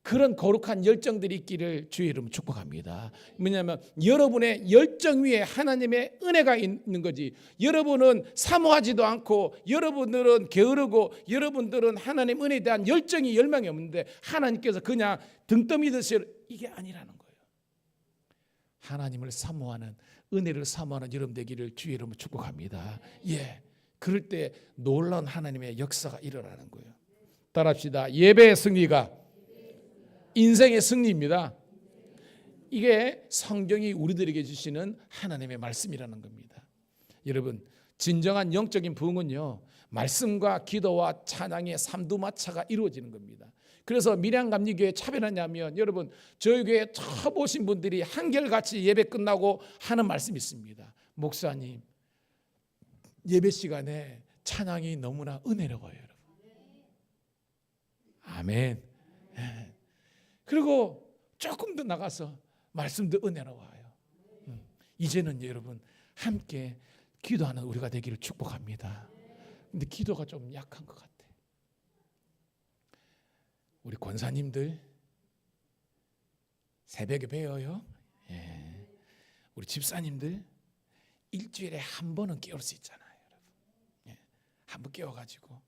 그런 거룩한 열정들이 있기를 주의 이름 축복합니다. 뭐냐면 여러분의 열정 위에 하나님의 은혜가 있는 거지. 여러분은 사모하지도 않고 여러분들은 게으르고 여러분들은 하나님 은혜에 대한 열정이 열망이 없는데 하나님께서 그냥 등 떠미듯이 이게 아니라는 거예요. 하나님을 사모하는, 은혜를 사모하는 여러분 되기를 주의 이름으로 축복합니다. 예, 그럴 때 놀라운 하나님의 역사가 일어나는 거예요. 따라합시다. 예배의 승리가 인생의 승리입니다. 이게 성경이 우리들에게 주시는 하나님의 말씀이라는 겁니다. 여러분 진정한 영적인 부흥은요 말씀과 기도와 찬양의 삼두마차가 이루어지는 겁니다. 그래서 밀양감리교회 차별하냐면 여러분 저희 교회 처음 오신 분들이 한결같이 예배 끝나고 하는 말씀이 있습니다. 목사님 예배 시간에 찬양이 너무나 은혜로워요 여러분. 아멘. 그리고 조금 더 나가서 말씀도 은혜로워요. 이제는 여러분 함께 기도하는 우리가 되기를 축복합니다. 근데 기도가 좀 약한 것 같아. 우리 권사님들 새벽에 배워요. 예. 우리 집사님들 일주일에 한 번은 깨울 수 있잖아요, 여러분. 예. 한 번 깨워가지고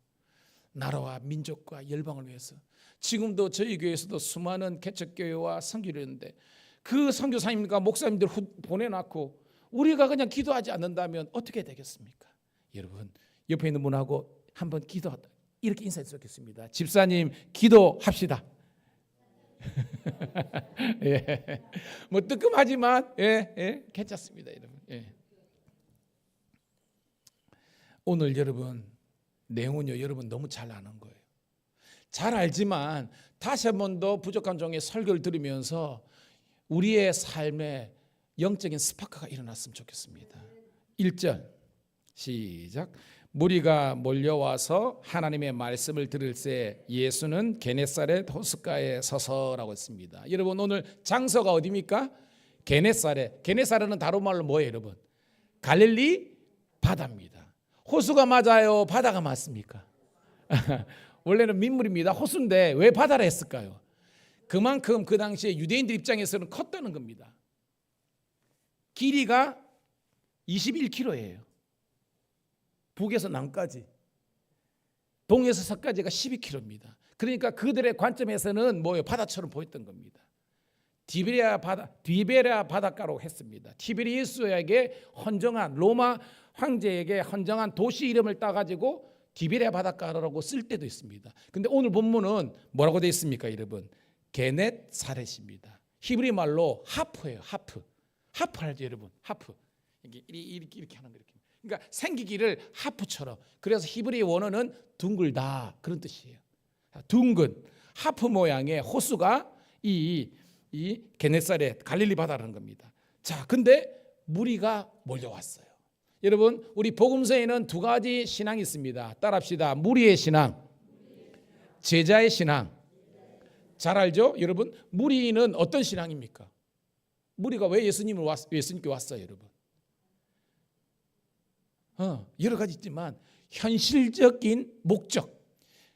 나라와 민족과 열방을 위해서. 지금도 저희 교회에서도 수많은 개척교회와 선교를 했는데 그 선교사님과 목사님들 보내놓고 우리가 그냥 기도하지 않는다면 어떻게 되겠습니까? 여러분 옆에 있는 분하고 한번 기도하다 이렇게 인사했으면 좋겠습니다. 집사님 기도합시다. 예. 뭐 뜨끔하지만 괜찮습니다, 여러분. 예. 오늘 여러분 내용은요 여러분 너무 잘 아는 거예요. 잘 알지만 다시 한 번 더 부족한 종의 설교를 들으면서 우리의 삶에 영적인 스파크가 일어났으면 좋겠습니다. 1절 시작. 무리가 몰려와서 하나님의 말씀을 들을새 예수는 게네사렛 호숫가에 서서라고 했습니다. 여러분 오늘 장소가 어디입니까? 게네사렛. 게네사렛은 다른 말로 뭐예요 여러분? 갈릴리 바다입니다. 호수가 맞아요? 바다가 맞습니까? 원래는 민물입니다. 호수인데 왜 바다를 했을까요? 그만큼 그 당시에 유대인들 입장에서는 컸다는 겁니다. 길이가 21km예요. 북에서 남까지, 동에서 서까지가 12km입니다. 그러니까 그들의 관점에서는 뭐예요? 바다처럼 보였던 겁니다. 디베리아 바닷가로 했습니다. 티베리우스에게 헌정한 로마 황제에게 헌정한 도시 이름을 따가지고 디베리아 바닷가라고 쓸 때도 있습니다. 근데 오늘 본문은 뭐라고 되어 있습니까, 여러분? 게넷사렛입니다. 히브리 말로 하프예요. 하프 알죠, 여러분? 하프 이렇게 하는 거 이렇게. 그러니까 생기기를 하프처럼. 그래서 히브리 원어는 둥글다 그런 뜻이에요. 둥근 하프 모양의 호수가 이 게네사렛 갈릴리 바다라는 겁니다. 자, 근데 무리가 몰려왔어요. 여러분 우리 복음서에는 두 가지 신앙이 있습니다. 따라합시다. 무리의 신앙, 제자의 신앙. 잘 알죠? 여러분, 무리는 어떤 신앙입니까? 무리가 왜 예수님께 왔어요, 여러분? 여러 가지 있지만 현실적인 목적,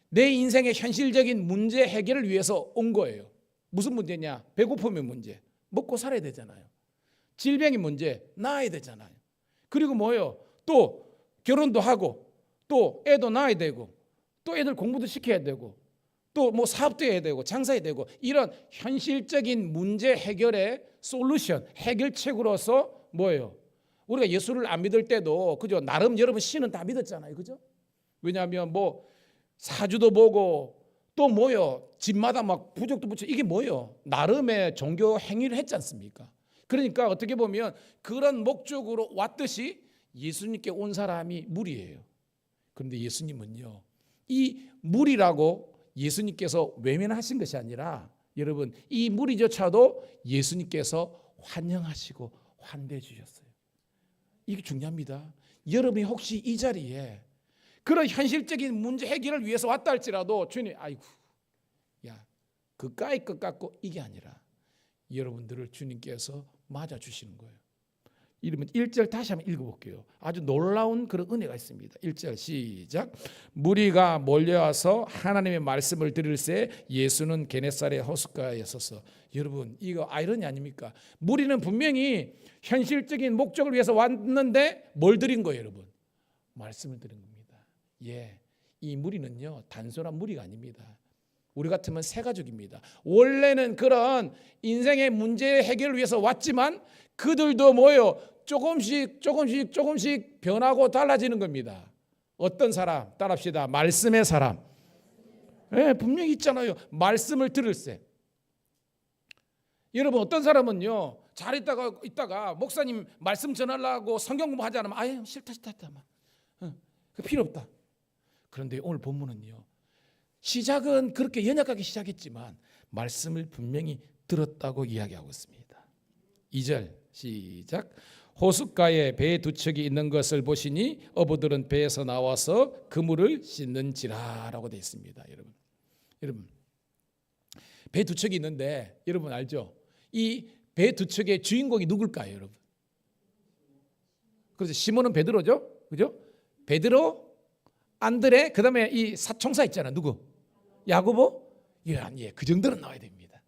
내 인생의 현실적인 문제 해결을 위해서 온 거예요. 무슨 문제냐? 배고픔의 문제, 먹고 살아야 되잖아요. 질병의 문제, 나아야 되잖아요. 그리고 뭐예요? 또 결혼도 하고, 또 애도 낳아야 되고, 또 애들 공부도 시켜야 되고, 또 뭐 사업도 해야 되고, 장사해야 되고, 이런 현실적인 문제 해결의 솔루션, 해결책으로서 뭐예요? 우리가 예수를 안 믿을 때도 그죠? 나름 여러분 신은 다 믿었잖아요, 그죠? 왜냐하면 뭐 사주도 보고 또 뭐요? 집마다 막 부적도 붙여, 이게 뭐요? 나름의 종교 행위를 했지 않습니까? 그러니까 어떻게 보면 그런 목적으로 왔듯이 예수님께 온 사람이 무리예요. 그런데 예수님은요, 이 무리라고 예수님께서 외면하신 것이 아니라 여러분, 이 무리조차도 예수님께서 환영하시고 환대해 주셨어요. 이게 중요합니다. 여러분이 혹시 이 자리에 그런 현실적인 문제 해결을 위해서 왔다 할지라도 주님, 아이고, 야, 그까이 것 같고 이게 아니라 여러분들을 주님께서 맞아주시는 거예요. 이러면 1절 다시 한번 읽어볼게요. 아주 놀라운 그런 은혜가 있습니다. 1절 시작. 무리가 몰려와서 하나님의 말씀을 들을새 예수는 게네사렛 호숫가에 서서. 여러분, 이거 아이러니 아닙니까? 무리는 분명히 현실적인 목적을 위해서 왔는데 뭘 드린 거예요, 여러분? 말씀을 드린 겁니다. 예, 이 무리는요 단순한 무리가 아닙니다. 우리 같으면 새 가족입니다. 원래는 그런 인생의 문제 해결을 위해서 왔지만 그들도 뭐예요? 조금씩 변하고 달라지는 겁니다. 어떤 사람? 따라합시다. 말씀의 사람. 예, 분명히 있잖아요. 말씀을 들을세. 여러분, 어떤 사람은요 잘 있다가 목사님 말씀 전하려고 성경 공부하지 않으면 아예 싫다 막. 그 필요 없다. 그런데 오늘 본문은요, 시작은 그렇게 연약하게 시작했지만 말씀을 분명히 들었다고 이야기하고 있습니다. 2절 시작. 호숫가에 배 두 척이 있는 것을 보시니 어부들은 배에서 나와서 그물을 씻는지라라고 되어 있습니다. 여러분 배 두 척이 있는데 여러분 알죠? 이 배 두 척의 주인공이 누굴까요, 여러분? 그래서 시몬은 베드로죠, 그죠? 베드로, 안드레, 그다음에 이 사총사 있잖아, 누구? 야고보, 요한. 예, 그 정도는 나와야 됩니다.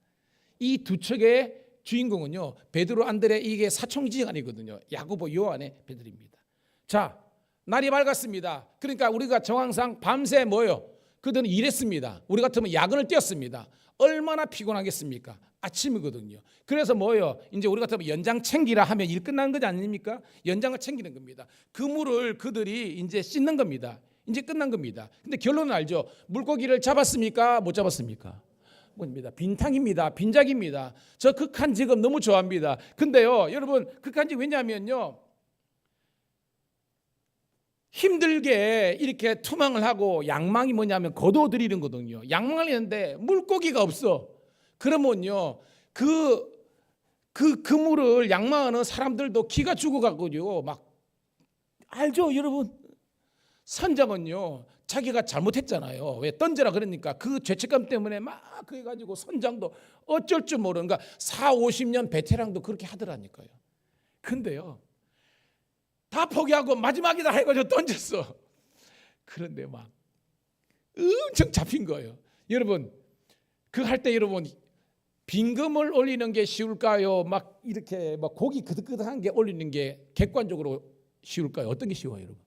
이 두 척의 주인공은요, 베드로, 안드레, 이게 사총지간이거든요. 야고보, 요한의 베드로입니다. 자, 날이 밝았습니다. 그러니까 우리가 정황상 밤새 뭐요? 그들은 일했습니다. 우리 같으면 야근을 뛰었습니다. 얼마나 피곤하겠습니까? 아침이거든요. 그래서 뭐요? 이제 우리 같으면 연장 챙기라 하면 일 끝나는 거지 아닙니까? 연장을 챙기는 겁니다. 그물을 그들이 이제 씻는 겁니다. 이제 끝난 겁니다. 근데 결론은 알죠? 물고기를 잡았습니까? 못 잡았습니까? 뭡니다. 빈탕입니다. 빈작입니다. 저 극한 직업 너무 좋아합니다. 근데요, 여러분, 극한 직업 왜냐하면요, 힘들게 이렇게 투망을 하고, 양망이 뭐냐면 거둬들이는 거거든요. 양망을 했는데 물고기가 없어. 그러면요, 그 그물을 양망하는 사람들도 기가 죽어가고요, 막 알죠, 여러분? 선장은요, 자기가 잘못했잖아요. 왜 던져라 그러니까 그 죄책감 때문에 막 그래가지고 선장도 어쩔 줄 모르는, 그러니까 40-50년 베테랑도 그렇게 하더라니까요. 근데요, 다 포기하고 마지막이다 해가지고 던졌어. 그런데 막 엄청 잡힌 거예요. 여러분, 그 할 때 여러분, 빈금을 올리는 게 쉬울까요? 막 이렇게 막 고기 그득그득한 게 올리는 게 객관적으로 쉬울까요? 어떤 게 쉬워요, 여러분?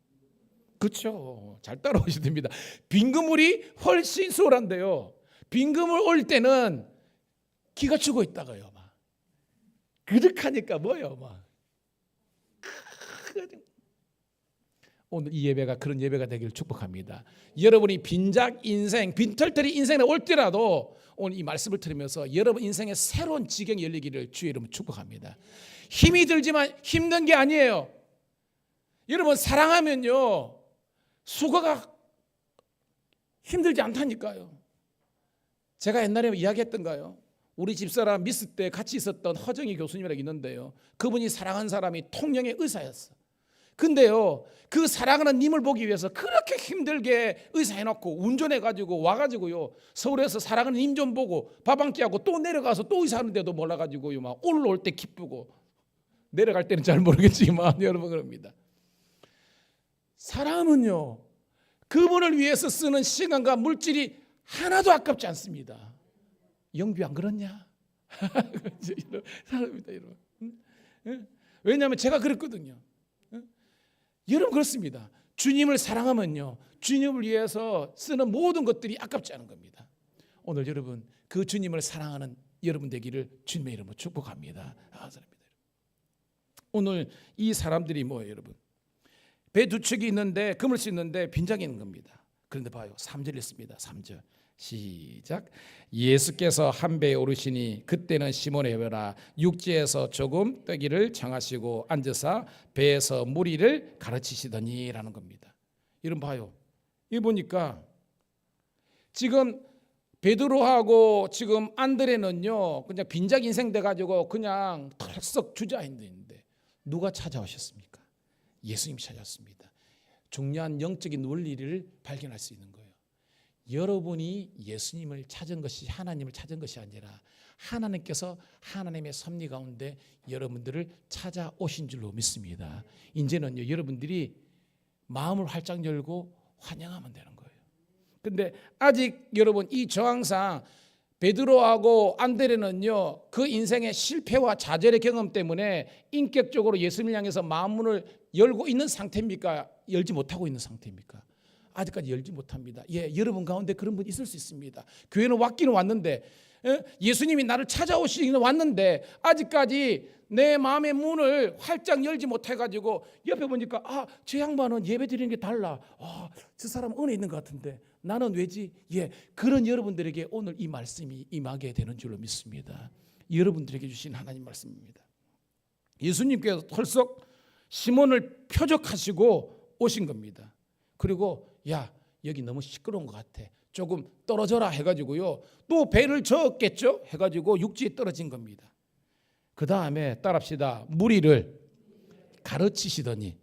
그렇죠. 잘 따라오셔야 됩니다. 빈그물이 훨씬 수월한데요, 빈그물 올릴 때는 기가 죽어 있다가요, 막 그득하니까 뭐요, 막. 오늘 이 예배가 그런 예배가 되기를 축복합니다. 여러분이 빈작 인생, 빈털터리 인생에 올지라도 오늘 이 말씀을 들으면서 여러분 인생의 새로운 지경이 열리기를 주의 이름으로 축복합니다. 힘이 들지만 힘든 게 아니에요. 여러분, 사랑하면요, 수고가 힘들지 않다니까요. 제가 옛날에 이야기했던가요? 우리 집사람 미스 때 같이 있었던 허정희 교수님이라고 있는데요, 그분이 사랑한 사람이 통영의 의사였어. 근데요, 그 사랑하는 님을 보기 위해서 그렇게 힘들게 의사해놓고 운전해가지고 와가지고요, 서울에서 사랑하는 님 좀 보고 밥 한 끼 하고 또 내려가서 또 의사하는데도 몰라가지고요, 막 올라올 때 기쁘고 내려갈 때는 잘 모르겠지만 여러분 그럽니다. 사람은요, 그분을 위해서 쓰는 시간과 물질이 하나도 아깝지 않습니다. 영비 안 그렇냐? 사람입니다, 여러분. 왜냐하면 제가 그랬거든요. 여러분 그렇습니다. 주님을 사랑하면요, 주님을 위해서 쓰는 모든 것들이 아깝지 않은 겁니다. 오늘 여러분 그 주님을 사랑하는 여러분 되기를 주님의 이름으로 축복합니다. 오늘 이 사람들이 뭐예요, 여러분? 배 두 척이 있는데 그물 수 있는데 빈장이 있는 겁니다. 그런데 봐요, 3절 있습니다. 3절 시작. 예수께서 한 배에 오르시니 그때는 시몬의 배라 육지에서 조금 떠기를 정하시고 앉으사 배에서 무리를 가르치시더니라는 겁니다. 이런 봐요. 이 보니까 지금 베드로하고 지금 안드레는요, 그냥 빈작 인생 돼 가지고 그냥 털썩 주저앉는데 누가 찾아오셨습니까? 예수님이 찾아왔습니다. 중요한 영적인 원리를 발견할 수 있는 거예요. 여러분이 예수님을 찾은 것이, 하나님을 찾은 것이 아니라 하나님께서 하나님의 섭리 가운데 여러분들을 찾아오신 줄로 믿습니다. 이제는요, 여러분들이 마음을 활짝 열고 환영하면 되는 거예요. 근데 아직 여러분 이 저항상 베드로하고 안드레는요, 그 인생의 실패와 좌절의 경험 때문에 인격적으로 예수님을 향해서 마음문을 열고 있는 상태입니까? 열지 못하고 있는 상태입니까? 아직까지 열지 못합니다. 여러분 가운데 그런 분 있을 수 있습니다. 교회는 왔기는 왔는데, 예수님이 나를 찾아오시기는 왔는데 아직까지 내 마음의 문을 활짝 열지 못해가지고 옆에 보니까 저 양반은 예배 드리는 게 달라. 저 사람 은혜 있는 것 같은데 나는 왜지? 그런 여러분들에게 오늘 이 말씀이 임하게 되는 줄로 믿습니다. 여러분들에게 주신 하나님 말씀입니다. 예수님께서 털썩 시몬을 표적하시고 오신 겁니다. 그리고 여기 너무 시끄러운 것 같아, 조금 떨어져라 해가지고요, 또 배를 저었겠죠 해가지고 육지에 떨어진 겁니다. 그 다음에 따라합시다. 무리를 가르치시더니.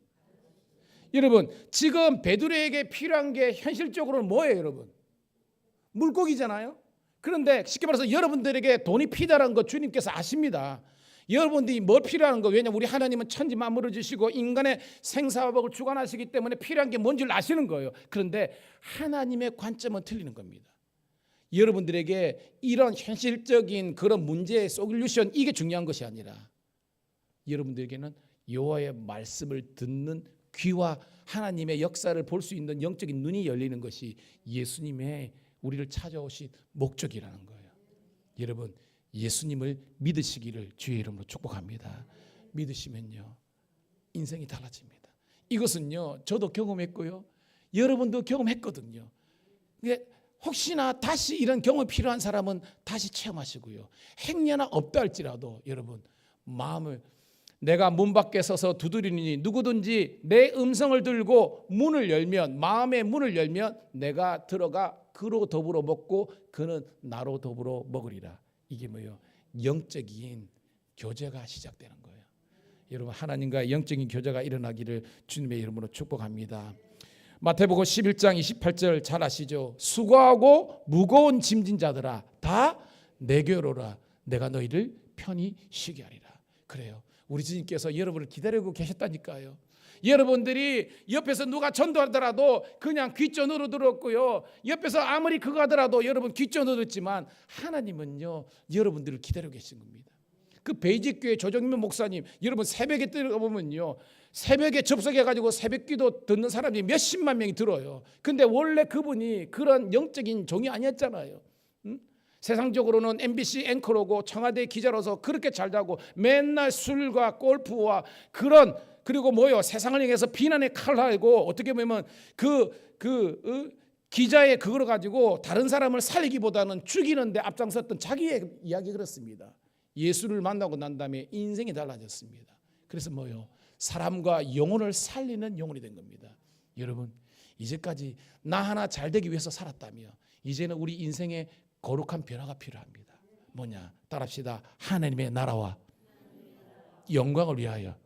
여러분 지금 베드로에게 필요한 게 현실적으로는 뭐예요, 여러분? 물고기잖아요. 그런데 쉽게 말해서 여러분들에게 돈이 필요한 거 주님께서 아십니다. 여러분들이 뭘 필요한 거, 왜냐하면 우리 하나님은 천지 만물을 주시고 인간의 생사화복을 주관하시기 때문에 필요한 게 뭔지를 아시는 거예요. 그런데 하나님의 관점은 틀리는 겁니다. 여러분들에게 이런 현실적인 그런 문제의 솔루션, 이게 중요한 것이 아니라 여러분들에게는 여호와의 말씀을 듣는 귀와 하나님의 역사를 볼 수 있는 영적인 눈이 열리는 것이 예수님의 우리를 찾아오신 목적이라는 거예요. 여러분 예수님을 믿으시기를 주의 이름으로 축복합니다. 믿으시면요, 인생이 달라집니다. 이것은요, 저도 경험했고요, 여러분도 경험했거든요. 혹시나 다시 이런 경험이 필요한 사람은 다시 체험하시고요, 행여나 없다 할지라도 여러분 마음을, 내가 문 밖에 서서 두드리니 누구든지 내 음성을 들고 문을 열면, 마음의 문을 열면 내가 들어가 그로 더불어 먹고 그는 나로 더불어 먹으리라. 이게 뭐예요? 영적인 교제가 시작되는 거예요. 여러분 하나님과 영적인 교제가 일어나기를 주님의 이름으로 축복합니다. 마태복음 11장 28절 잘 아시죠? 수고하고 무거운 짐진 자들아 다 내게로 오라. 내가 너희를 편히 쉬게 하리라. 그래요. 우리 주님께서 여러분을 기다리고 계셨다니까요. 여러분들이 옆에서 누가 전도하더라도 그냥 귓전으로 들었고요, 옆에서 아무리 그거 하더라도 여러분 귓전으로 듣지만 하나님은요, 여러분들을 기다리고 계신 겁니다. 그 베이직교회 조정민 목사님, 여러분 새벽에 들어보면요, 새벽에 접속해가지고 새벽기도 듣는 사람이 몇십만 명이 들어요. 근데 원래 그분이 그런 영적인 종이 아니었잖아요. 세상적으로는 MBC 앵커로고 청와대 기자로서 그렇게 잘 자고 맨날 술과 골프와 그런, 그리고 뭐요, 세상을 향해서 비난의 칼을 하고 어떻게 보면 기자의 그걸 가지고 다른 사람을 살리기보다는 죽이는데 앞장섰던 자기의 이야기 그렇습니다. 예수를 만나고 난 다음에 인생이 달라졌습니다. 그래서 뭐요, 사람과 영혼을 살리는 영혼이 된 겁니다. 여러분 이제까지 나 하나 잘 되기 위해서 살았다며 이제는 우리 인생에 거룩한 변화가 필요합니다. 뭐냐? 따라합시다. 하나님의 나라와 영광을 위하여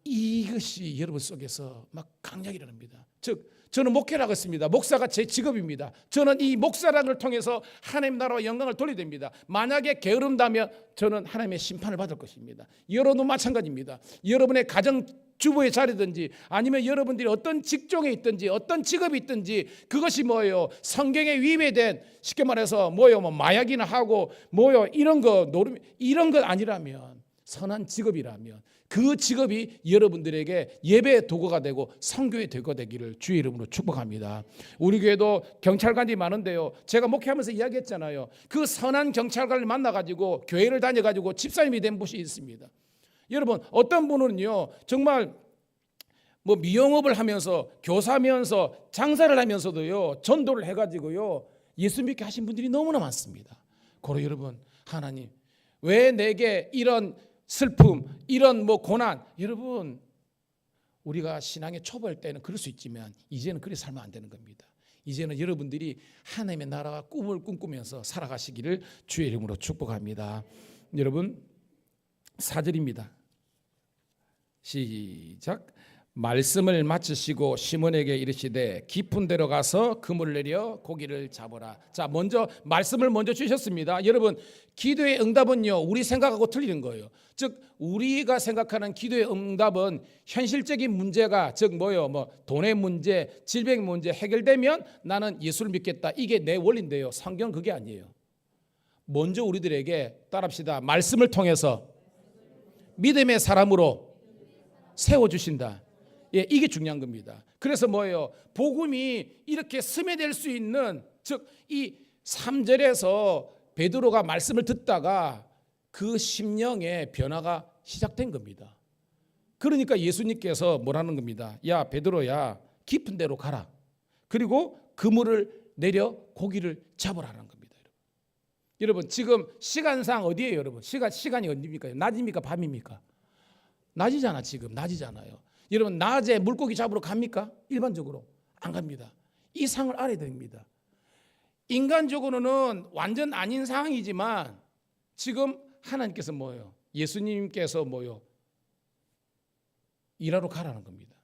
이것이 여러분 속에서 막 강약이 일어납니다. 즉 저는 목회를 하겠습니다. 목사가 제 직업입니다. 저는 이 목사랑을 통해서 하나님 나라와 영광을 돌려야 됩니다. 만약에 게으른다면 저는 하나님의 심판을 받을 것입니다. 여러분도 마찬가지입니다. 여러분의 가정 주부의 자리든지 아니면 여러분들이 어떤 직종에 있든지 어떤 직업이 있든지 그것이 뭐예요? 성경에 위배된 쉽게 말해서 뭐예요? 뭐 마약이나 하고 뭐요? 이런 것 아니라면 선한 직업이라면 그 직업이 여러분들에게 예배의 도구가 되고 선교의 도구가 되기를 주의 이름으로 축복합니다. 우리 교회도 경찰관이 많은데요. 제가 목회하면서 이야기했잖아요. 그 선한 경찰관을 만나가지고 교회를 다녀가지고 집사님이 된 분이 있습니다. 여러분 어떤 분은요 정말 뭐 미용업을 하면서 교사면서 장사를 하면서도요 전도를 해가지고요 예수 믿게 하신 분들이 너무나 많습니다. 고로 여러분 하나님 왜 내게 이런 슬픔 이런 뭐 고난 여러분 우리가 신앙의 초보일 때는 그럴 수 있지만 이제는 그렇게 살면 안 되는 겁니다. 이제는 여러분들이 하나님의 나라와 꿈을 꿈꾸면서 살아가시기를 주의 이름으로 축복합니다. 여러분 4절입니다. 시작. 말씀을 마치시고 시몬에게 이르시되 깊은 데로 가서 그물을 내려 고기를 잡으라. 자, 먼저 말씀을 먼저 주셨습니다. 여러분, 기도의 응답은요 우리 생각하고 틀리는 거예요. 즉 우리가 생각하는 기도의 응답은 현실적인 문제가 즉 뭐요? 뭐 돈의 문제, 질병의 문제 해결되면 나는 예수를 믿겠다. 이게 내 원리인데요. 성경 그게 아니에요. 먼저 우리들에게 따라합시다. 말씀을 통해서 믿음의 사람으로 세워주신다. 예, 이게 중요한 겁니다. 그래서 뭐예요? 복음이 이렇게 스며들 수 있는 즉 이 3절에서 베드로가 말씀을 듣다가 그 심령의 변화가 시작된 겁니다. 그러니까 예수님께서 뭐라는 겁니다. 야 베드로야 깊은 데로 가라. 그리고 그물을 내려 고기를 잡으라는 겁니다. 여러분 지금 시간상 어디예요? 여러분 시간이 어디입니까? 낮입니까? 밤입니까? 낮이잖아. 지금 낮이잖아요. 여러분 낮에 물고기 잡으러 갑니까? 일반적으로 안 갑니다. 이 상을 알아야 됩니다. 인간적으로는 완전 아닌 상황이지만 지금 하나님께서 뭐예요? 예수님께서 뭐요? 일하러 가라는 겁니다.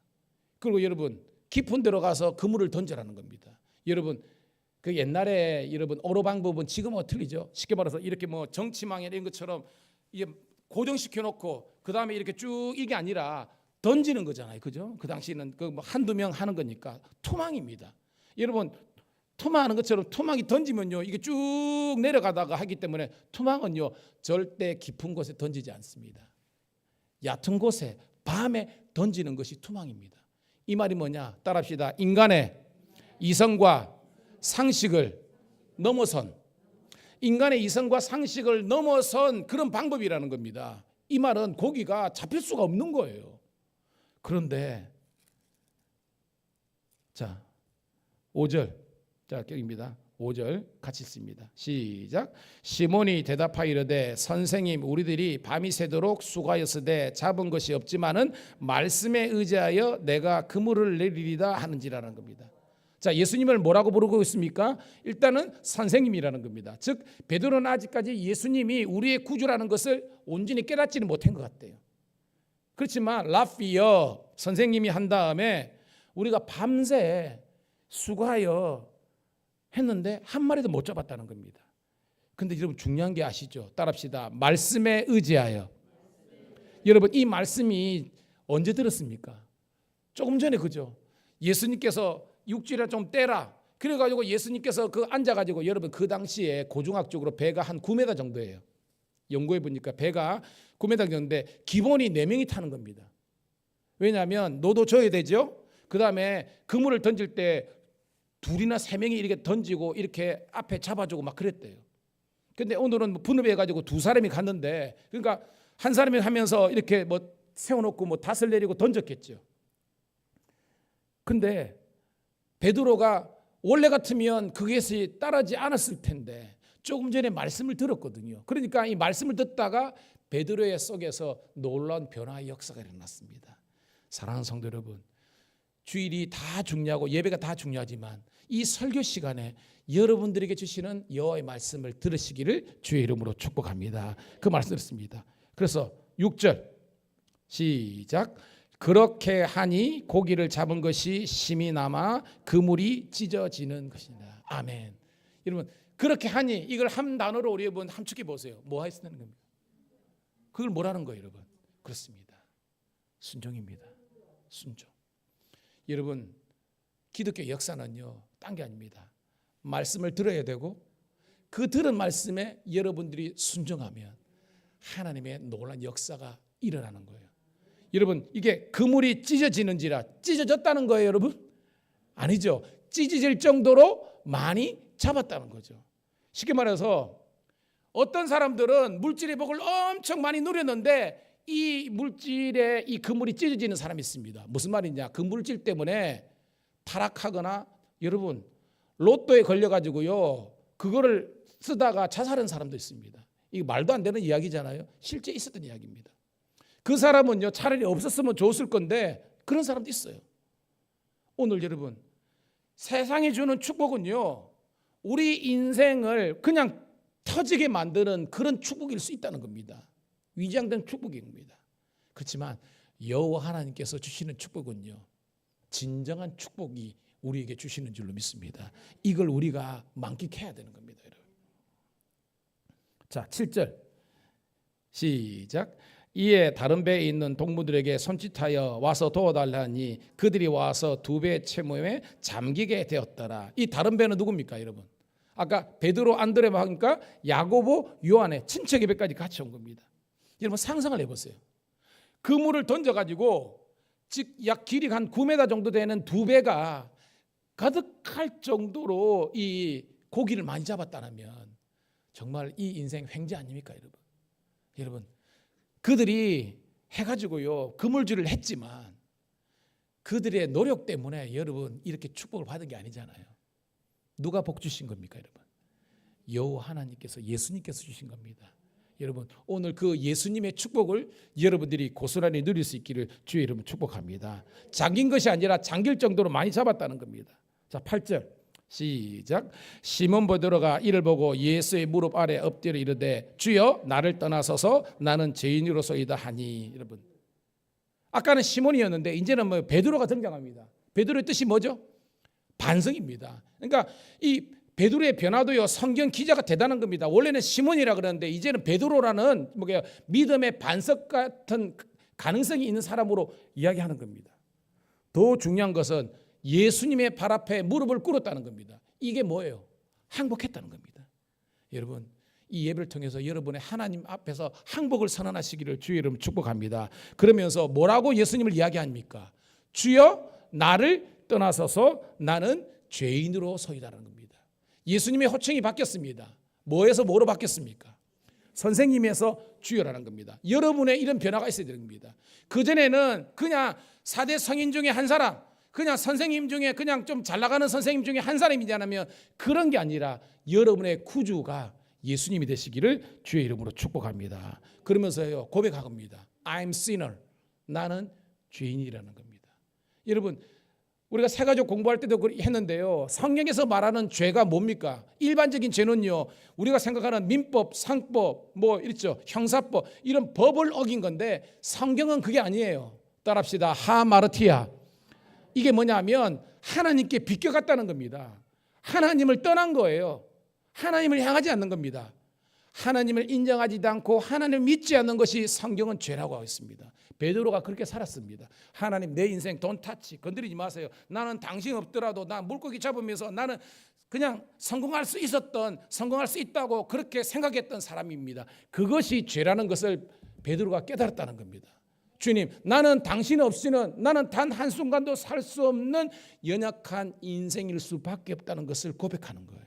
그리고 여러분 깊은 데로 가서 그물을 던져라는 겁니다. 여러분 그 옛날에 여러분 어로 방법은 지금은 틀리죠. 쉽게 말해서 이렇게 뭐 정치망 이런 것처럼 이게 고정시켜 놓고 그 다음에 이렇게 쭉 이게 아니라 던지는 거잖아요. 그죠? 그 당시에는 그 뭐 한두 명 하는 거니까 투망입니다. 여러분 투망하는 것처럼 투망이 던지면요 이게 쭉 내려가다가 하기 때문에 투망은요 절대 깊은 곳에 던지지 않습니다. 얕은 곳에 밤에 던지는 것이 투망입니다. 이 말이 뭐냐? 따라합시다. 인간의 이성과 상식을 넘어선 인간의 이성과 상식을 넘어선 그런 방법이라는 겁니다. 이 말은 고기가 잡힐 수가 없는 거예요. 그런데 자 5절 자 여기입니다. 5절 같이 읽습니다. 시작. 시몬이 대답하여 이르되 선생님 우리들이 밤이 새도록 수고하였으되 잡은 것이 없지만은 말씀에 의지하여 내가 그물을 내리리다 하는지라는 겁니다. 자 예수님을 뭐라고 부르고 있습니까? 일단은 선생님이라는 겁니다. 즉 베드로는 아직까지 예수님이 우리의 구주라는 것을 온전히 깨닫지는 못한 것 같아요. 그렇지만 라피어 선생님이 한 다음에 우리가 밤새 수고하여 했는데 한 마리도 못 잡았다는 겁니다. 근데 여러분 중요한 게 아시죠? 따라합시다. 말씀에 의지하여. 여러분 이 말씀이 언제 들었습니까? 조금 전에 그죠? 예수님께서 육지를 좀 떼라. 그래가지고 예수님께서 그 앉아가지고 여러분 그 당시에 고중학적으로 배가 한 9m 정도예요. 연구해 보니까 배가 9m 정도인데 기본이 4명이 타는 겁니다. 왜냐하면 노도 져야 되죠. 그 다음에 그물을 던질 때 2이나 3명이 이렇게 던지고 이렇게 앞에 잡아주고 막 그랬대요. 근데 오늘은 뭐 분업해가지고 2사람이 갔는데 그러니까 한 사람이 하면서 이렇게 뭐 세워놓고 뭐 닷을 내리고 던졌겠죠. 근데 베드로가 원래 같으면 그것이 따르지 않았을 텐데 조금 전에 말씀을 들었거든요. 그러니까 이 말씀을 듣다가 베드로의 속에서 놀라운 변화의 역사가 일어났습니다. 사랑하는 성도 여러분, 주일이 다 중요하고 예배가 다 중요하지만 이 설교 시간에 여러분들에게 주시는 여호와의 말씀을 들으시기를 주의 이름으로 축복합니다. 그 말씀 듣습니다. 그래서 6절 시작. 그렇게 하니 고기를 잡은 것이 심이 남아 그물이 찢어지는 것이다. 아멘. 여러분, 그렇게 하니 이걸 한 단어로 우리 여러분 함축해 보세요. 뭐 했다는 겁니까? 그걸 뭐라는 거예요, 여러분? 그렇습니다. 순종입니다. 순종. 여러분, 기독교 역사는요, 딴 게 아닙니다. 말씀을 들어야 되고 그 들은 말씀에 여러분들이 순종하면 하나님의 놀라운 역사가 일어나는 거예요. 여러분, 이게 그물이 찢어지는지라 찢어졌다는 거예요, 여러분? 아니죠. 찢어질 정도로 많이 잡았다는 거죠. 쉽게 말해서 어떤 사람들은 물질의 복을 엄청 많이 누렸는데 이 물질에 이 그물이 찢어지는 사람이 있습니다. 무슨 말이냐? 그 물질 때문에 타락하거나 여러분 로또에 걸려가지고요 그거를 쓰다가 자살한 사람도 있습니다. 이게 말도 안 되는 이야기잖아요. 실제 있었던 이야기입니다. 그 사람은요 차라리 없었으면 좋았을 건데 그런 사람도 있어요. 오늘 여러분 세상이 주는 축복은요 우리 인생을 그냥 터지게 만드는 그런 축복일 수 있다는 겁니다. 위장된 축복입니다. 그렇지만 여호와 하나님께서 주시는 축복은요 진정한 축복이 우리에게 주시는 줄로 믿습니다. 이걸 우리가 만끽해야 되는 겁니다, 여러분. 자, 7절 시작. 이에 다른 배에 있는 동무들에게 손짓하여 와서 도와달라니 그들이 와서 두 배의 채무에 잠기게 되었더라. 이 다른 배는 누굽니까, 여러분? 아까 베드로, 안드레 하니까 야고보, 요한의 친척의 배까지 같이 온 겁니다. 여러분 상상을 해보세요. 그물을 던져가지고 즉 약 길이 한 9m 정도 되는 두 배가 가득할 정도로 이 고기를 많이 잡았다면 정말 이 인생 횡재 아닙니까, 여러분? 여러분 그들이 해가지고요 그물질을 했지만 그들의 노력 때문에 여러분 이렇게 축복을 받은 게 아니잖아요. 누가 복 주신 겁니까, 여러분? 여호와 하나님께서 예수님께서 주신 겁니다. 여러분 오늘 그 예수님의 축복을 여러분들이 고스란히 누릴 수 있기를 주의 이름으로 축복합니다. 잠긴 것이 아니라 잠길 정도로 많이 잡았다는 겁니다. 자, 8절 시작. 시몬 베드로가 이를 보고 예수의 무릎 아래 엎드려 이르되 주여 나를 떠나서서 나는 죄인으로소이다 하니. 여러분 아까는 시몬이었는데 이제는 뭐 베드로가 등장합니다. 베드로의 뜻이 뭐죠? 반성입니다. 그러니까 이 베드로의 변화도요 성경 기자가 대단한 겁니다. 원래는 시몬이라 그러는데 이제는 베드로라는 믿음의 반석 같은 가능성이 있는 사람으로 이야기하는 겁니다. 더 중요한 것은 예수님의 발 앞에 무릎을 꿇었다는 겁니다. 이게 뭐예요? 항복했다는 겁니다. 여러분 이 예배를 통해서 여러분의 하나님 앞에서 항복을 선언하시기를 주의 이름으로 축복합니다. 그러면서 뭐라고 예수님을 이야기합니까? 주여 나를 떠나서서 나는 죄인으로 서이다라는 겁니다. 예수님의 호칭이 바뀌었습니다. 뭐에서 뭐로 바뀌었습니까? 선생님에서 주여라는 겁니다. 여러분의 이런 변화가 있어야 되는 겁니다. 그전에는 그냥 4대 성인 중에 한 사람, 그냥 선생님 중에 그냥 좀 잘 나가는 선생님 중에 한 사람이냐면 그런 게 아니라 여러분의 구주가 예수님이 되시기를 주의 이름으로 축복합니다. 그러면서요 고백합니다. I'm sinner. 나는 죄인이라는 겁니다. 여러분 우리가 새가족 공부할 때도 했는데요. 성경에서 말하는 죄가 뭡니까? 일반적인 죄는요. 우리가 생각하는 민법, 상법, 뭐 있죠. 형사법 이런 법을 어긴 건데 성경은 그게 아니에요. 따라합시다. 하마르티아. 이게 뭐냐면 하나님께 비껴갔다는 겁니다. 하나님을 떠난 거예요. 하나님을 향하지 않는 겁니다. 하나님을 인정하지도 않고 하나님을 믿지 않는 것이 성경은 죄라고 하고 있습니다. 베드로가 그렇게 살았습니다. 하나님 내 인생 돈 타치 건드리지 마세요. 나는 당신 없더라도 나 물고기 잡으면서 나는 그냥 성공할 수 있다고 그렇게 생각했던 사람입니다. 그것이 죄라는 것을 베드로가 깨달았다는 겁니다. 주님 나는 당신 없이는 나는 단 한순간도 살 수 없는 연약한 인생일 수밖에 없다는 것을 고백하는 거예요.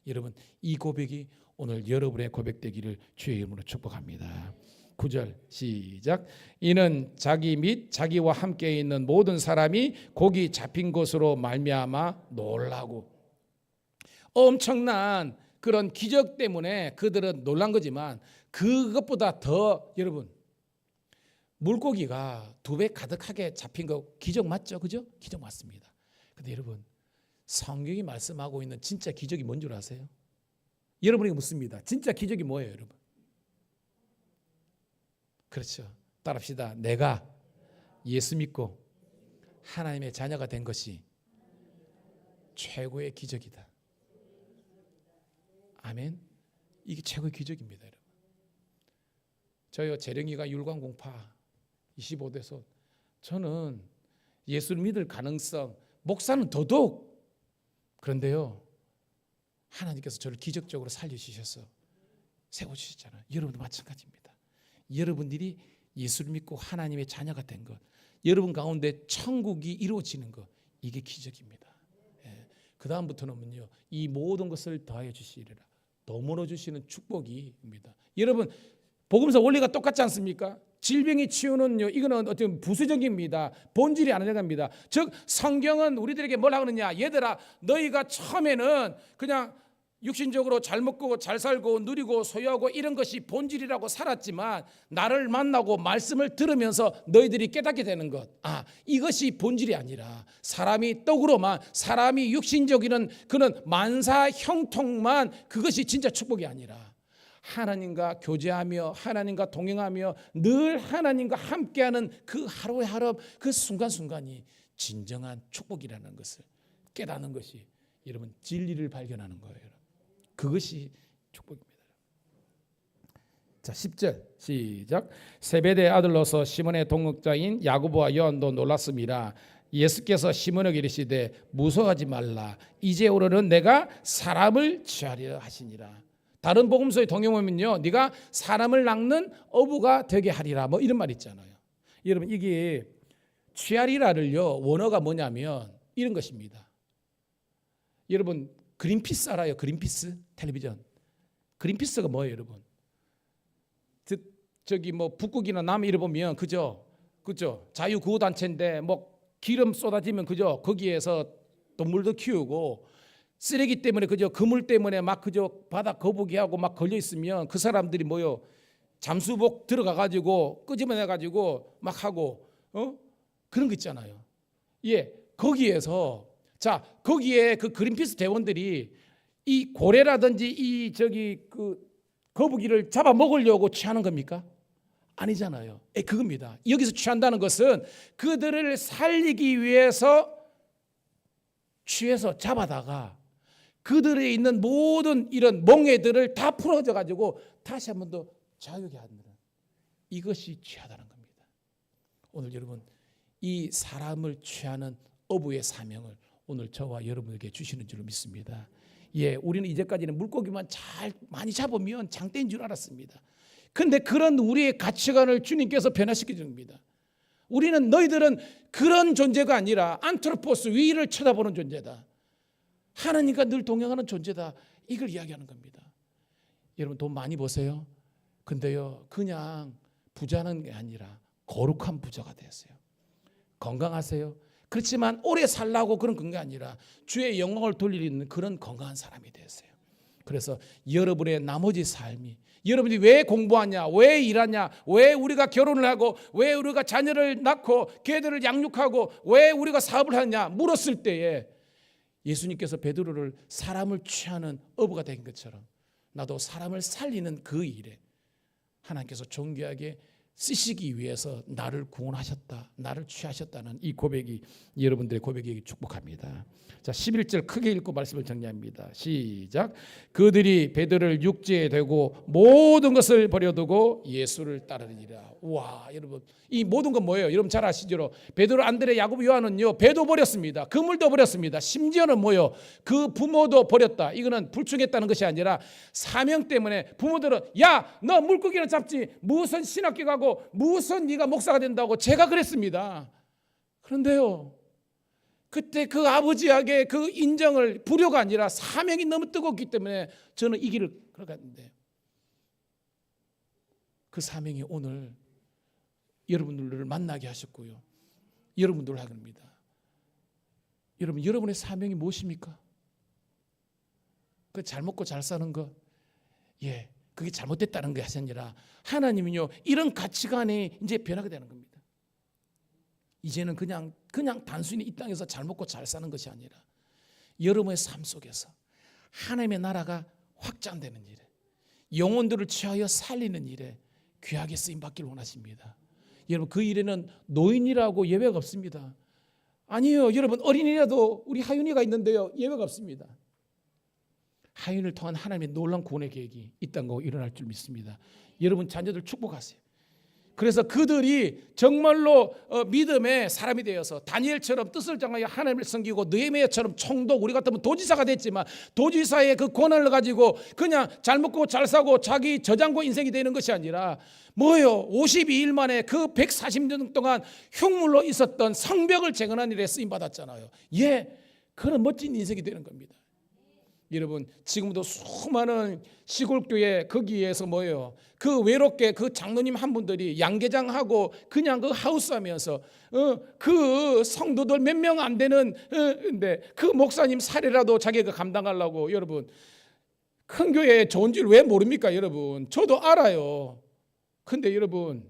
여러분 이 고백이 오늘 여러분의 고백되기를 주의 이름으로 축복합니다. 9절 시작. 이는 자기 및 자기와 함께 있는 모든 사람이 고기 잡힌 것으로 말미암아 놀라고. 엄청난 그런 기적 때문에 그들은 놀란 거지만 그것보다 더 여러분 물고기가 2배 가득하게 잡힌 거 기적 맞죠? 그죠? 기적 맞습니다. 근데 여러분 성경이 말씀하고 있는 진짜 기적이 뭔 줄 아세요? 여러분에게 묻습니다. 진짜 기적이 뭐예요, 여러분? 그렇죠. 따라합시다. 내가 예수 믿고 하나님의 자녀가 된 것이 최고의 기적이다. 아멘. 이게 최고의 기적입니다, 여러분. 저요 재령이가 율광공파 25대손. 저는 예수를 믿을 가능성, 목사는 더더욱. 그런데요, 하나님께서 저를 기적적으로 살려주셔서 세워주셨잖아요. 여러분도 마찬가지입니다. 여러분들이 예수를 믿고 하나님의 자녀가 된 것, 여러분 가운데 천국이 이루어지는 것, 이게 기적입니다. 그 다음부터는요, 이 모든 것을 더하여 주시리라. 더물어 주시는 축복입니다. 여러분, 복음서 원리가 똑같지 않습니까? 질병이 치유는요, 이거는 어떤 부수적입니다. 본질이 아니랍니다. 즉 성경은 우리들에게 뭘 하느냐? 얘들아, 너희가 처음에는 그냥 육신적으로 잘 먹고 잘 살고 누리고 소유하고 이런 것이 본질이라고 살았지만 나를 만나고 말씀을 들으면서 너희들이 깨닫게 되는 것, 이것이 본질이 아니라 사람이 떡으로만, 사람이 육신적인 그런 만사 형통만, 그것이 진짜 축복이 아니라 하나님과 교제하며 하나님과 동행하며 늘 하나님과 함께하는 그 하루의 하루, 그 순간순간이 진정한 축복이라는 것을 깨닫는 것이, 여러분, 진리를 발견하는 거예요. 그것이 축복입니다. 자, 10절 시작. 세베대의 아들로서 시몬의 동역자인 야고보와 요한도 놀랐습니다. 예수께서 시몬에게 이르시되 무서워하지 말라. 이제 오르는 내가 사람을 취하려 하시니라. 다른 복음서에 동행하면요, 네가 사람을 낚는 어부가 되게 하리라, 뭐 이런 말 있잖아요. 여러분, 이게 취하리라를요, 원어가 뭐냐면 이런 것입니다. 여러분, 그린피스 알아요? 그린피스 텔레비전. 그린피스가 뭐예요, 여러분? 저기 뭐 북극이나 남해를 보면 그죠? 자유구호단체인데 뭐 기름 쏟아지면 그죠? 거기에서 동물도 키우고 쓰레기 때문에 그죠? 그물 때문에 막 그죠? 바다 거북이하고 막 걸려 있으면 그 사람들이 뭐요? 잠수복 들어가 가지고 끄집어내 가지고 막 하고 그런 거 있잖아요. 예, 거기에서 자, 거기에 그 그린피스 대원들이 이 고래라든지 이 저기 그 거북이를 잡아 먹으려고 취하는 겁니까? 아니잖아요. 그겁니다. 여기서 취한다는 것은 그들을 살리기 위해서 취해서 잡아다가 그들에 있는 모든 이런 멍에들을 다 풀어져 가지고 다시 한 번 더 자유하게 하는, 이것이 취하다는 겁니다. 오늘 여러분, 이 사람을 취하는 어부의 사명을 오늘 저와 여러분에게 주시는 줄로 믿습니다. 예, 우리는 이제까지는 물고기만 잘 많이 잡으면 장대인 줄 알았습니다. 그런데 그런 우리의 가치관을 주님께서 변화시켜 줍니다. 우리는 너희들은 그런 존재가 아니라 안트로포스, 위를 쳐다보는 존재다. 하나님과 늘 동행하는 존재다. 이걸 이야기하는 겁니다. 여러분, 돈 많이 버세요. 근데요, 그냥 부자는 게 아니라 거룩한 부자가 되었어요. 건강하세요. 그렇지만 오래 살라고 그런 게 아니라 주의 영광을 돌리는 그런 건강한 사람이 되었어요. 그래서 여러분의 나머지 삶이, 여러분이 왜 공부하냐, 왜 일하냐, 왜 우리가 결혼을 하고, 왜 우리가 자녀를 낳고 걔들을 양육하고, 왜 우리가 사업을 하냐 물었을 때에 예수님께서 베드로를 사람을 취하는 어부가 된 것처럼 나도 사람을 살리는 그 일에 하나님께서 존귀하게 쓰시기 위해서 나를 구원하셨다, 나를 취하셨다는 이 고백이 여러분들의 고백이 축복합니다. 자, 11절 크게 읽고 말씀을 정리합니다. 시작. 그들이 베드로를 육지에 대고 모든 것을 버려두고 예수를 따르니라. 와, 여러분, 이 모든 건 뭐예요? 여러분 잘 아시죠? 베드로, 안드레, 야고보, 요한은요, 배도 버렸습니다. 그물도 버렸습니다. 심지어는 뭐요? 그 부모도 버렸다. 이거는 불충했다는 것이 아니라 사명 때문에 부모들은, 야, 너 물고기는 잡지, 무슨 신학교 가고 무슨 네가 목사가 된다고. 제가 그랬습니다. 그런데요, 그때 그 아버지에게 그 인정을, 불효가 아니라 사명이 너무 뜨겁기 때문에 저는 이 길을 걸어갔는데, 그 사명이 오늘 여러분들을 만나게 하셨고요, 여러분들을 하겁니다. 여러분, 여러분의 사명이 무엇입니까? 그 잘 먹고 잘 사는 거, 예, 그게 잘못됐다는 것이 아니라 하나님은요, 이런 가치관이 이제 변하게 되는 겁니다. 이제는 그냥 단순히 이 땅에서 잘 먹고 잘 사는 것이 아니라 여러분의 삶 속에서 하나님의 나라가 확장되는 일에, 영혼들을 취하여 살리는 일에 귀하게 쓰임 받기를 원하십니다. 여러분 그 일에는 노인이라고 예외가 없습니다. 아니요, 여러분 어린이라도 우리 하윤이가 있는데요, 예외가 없습니다. 하윤을 통한 하나님의 놀라운 구원의 계획이 이 땅 가고 일어날 줄 믿습니다. 여러분 자녀들 축복하세요. 그래서 그들이 정말로 믿음의 사람이 되어서 다니엘처럼 뜻을 정하여 하나님을 섬기고 느헤미야처럼 총독, 우리 같으면 도지사가 됐지만 도지사의 그 권한을 가지고 그냥 잘 먹고 잘 사고 자기 저장고 인생이 되는 것이 아니라 뭐예요? 52일 만에 그 140년 동안 흉물로 있었던 성벽을 재건한 일에 쓰임 받았잖아요. 예, 그런 멋진 인생이 되는 겁니다. 여러분 지금도 수많은 시골교회 거기에서 뭐예요? 그 외롭게 그 장로님 한 분들이 양계장하고 그냥 그 하우스 하면서 그 성도들 몇 명 안 되는 근데 그 목사님 사례라도 자기가 감당하려고 여러분 큰 교회 좋은 줄 왜 모릅니까? 여러분 저도 알아요. 근데 여러분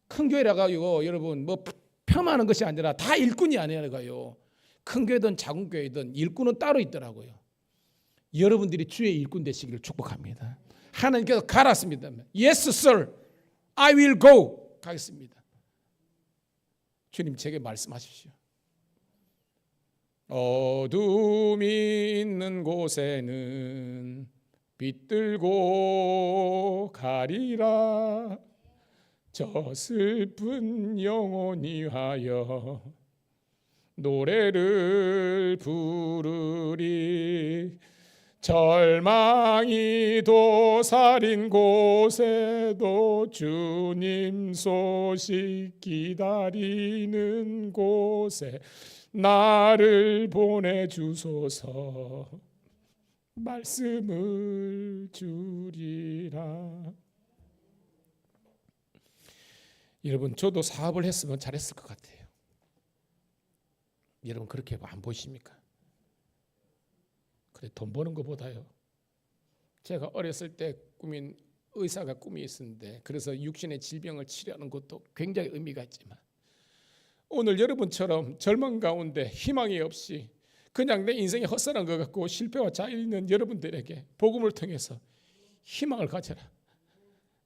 큰 교회라고 여러분 뭐 폄하하는 것이 아니라 다 일꾼이 아니라고요. 큰 교회든 작은 교회든 일꾼은 따로 있더라고요. 여러분들이 주의 일꾼 되시기를 축복합니다. 하나님께서 가랐습니다. Yes, sir. I will go. 가겠습니다. 주님 제게 말씀하십시오. 어둠이 있는 곳에는 빛들고 가리라. 저 슬픈 영혼 위하여 노래를 부르리. 절망이 도사린 곳에도 주님 소식 기다리는 곳에 나를 보내주소서. 말씀을 주리라. 여러분 저도 사업을 했으면 잘했을 것 같아요. 여러분 그렇게 안 보이십니까? 그래 돈 버는 것보다요. 제가 어렸을 때 꿈인 의사가 꿈이 있었는데 그래서 육신의 질병을 치료하는 것도 굉장히 의미가 있지만 오늘 여러분처럼 절망 가운데 희망이 없이 그냥 내 인생이 헛살한 것 같고 실패와 자유 있는 여러분들에게 복음을 통해서 희망을 가져라.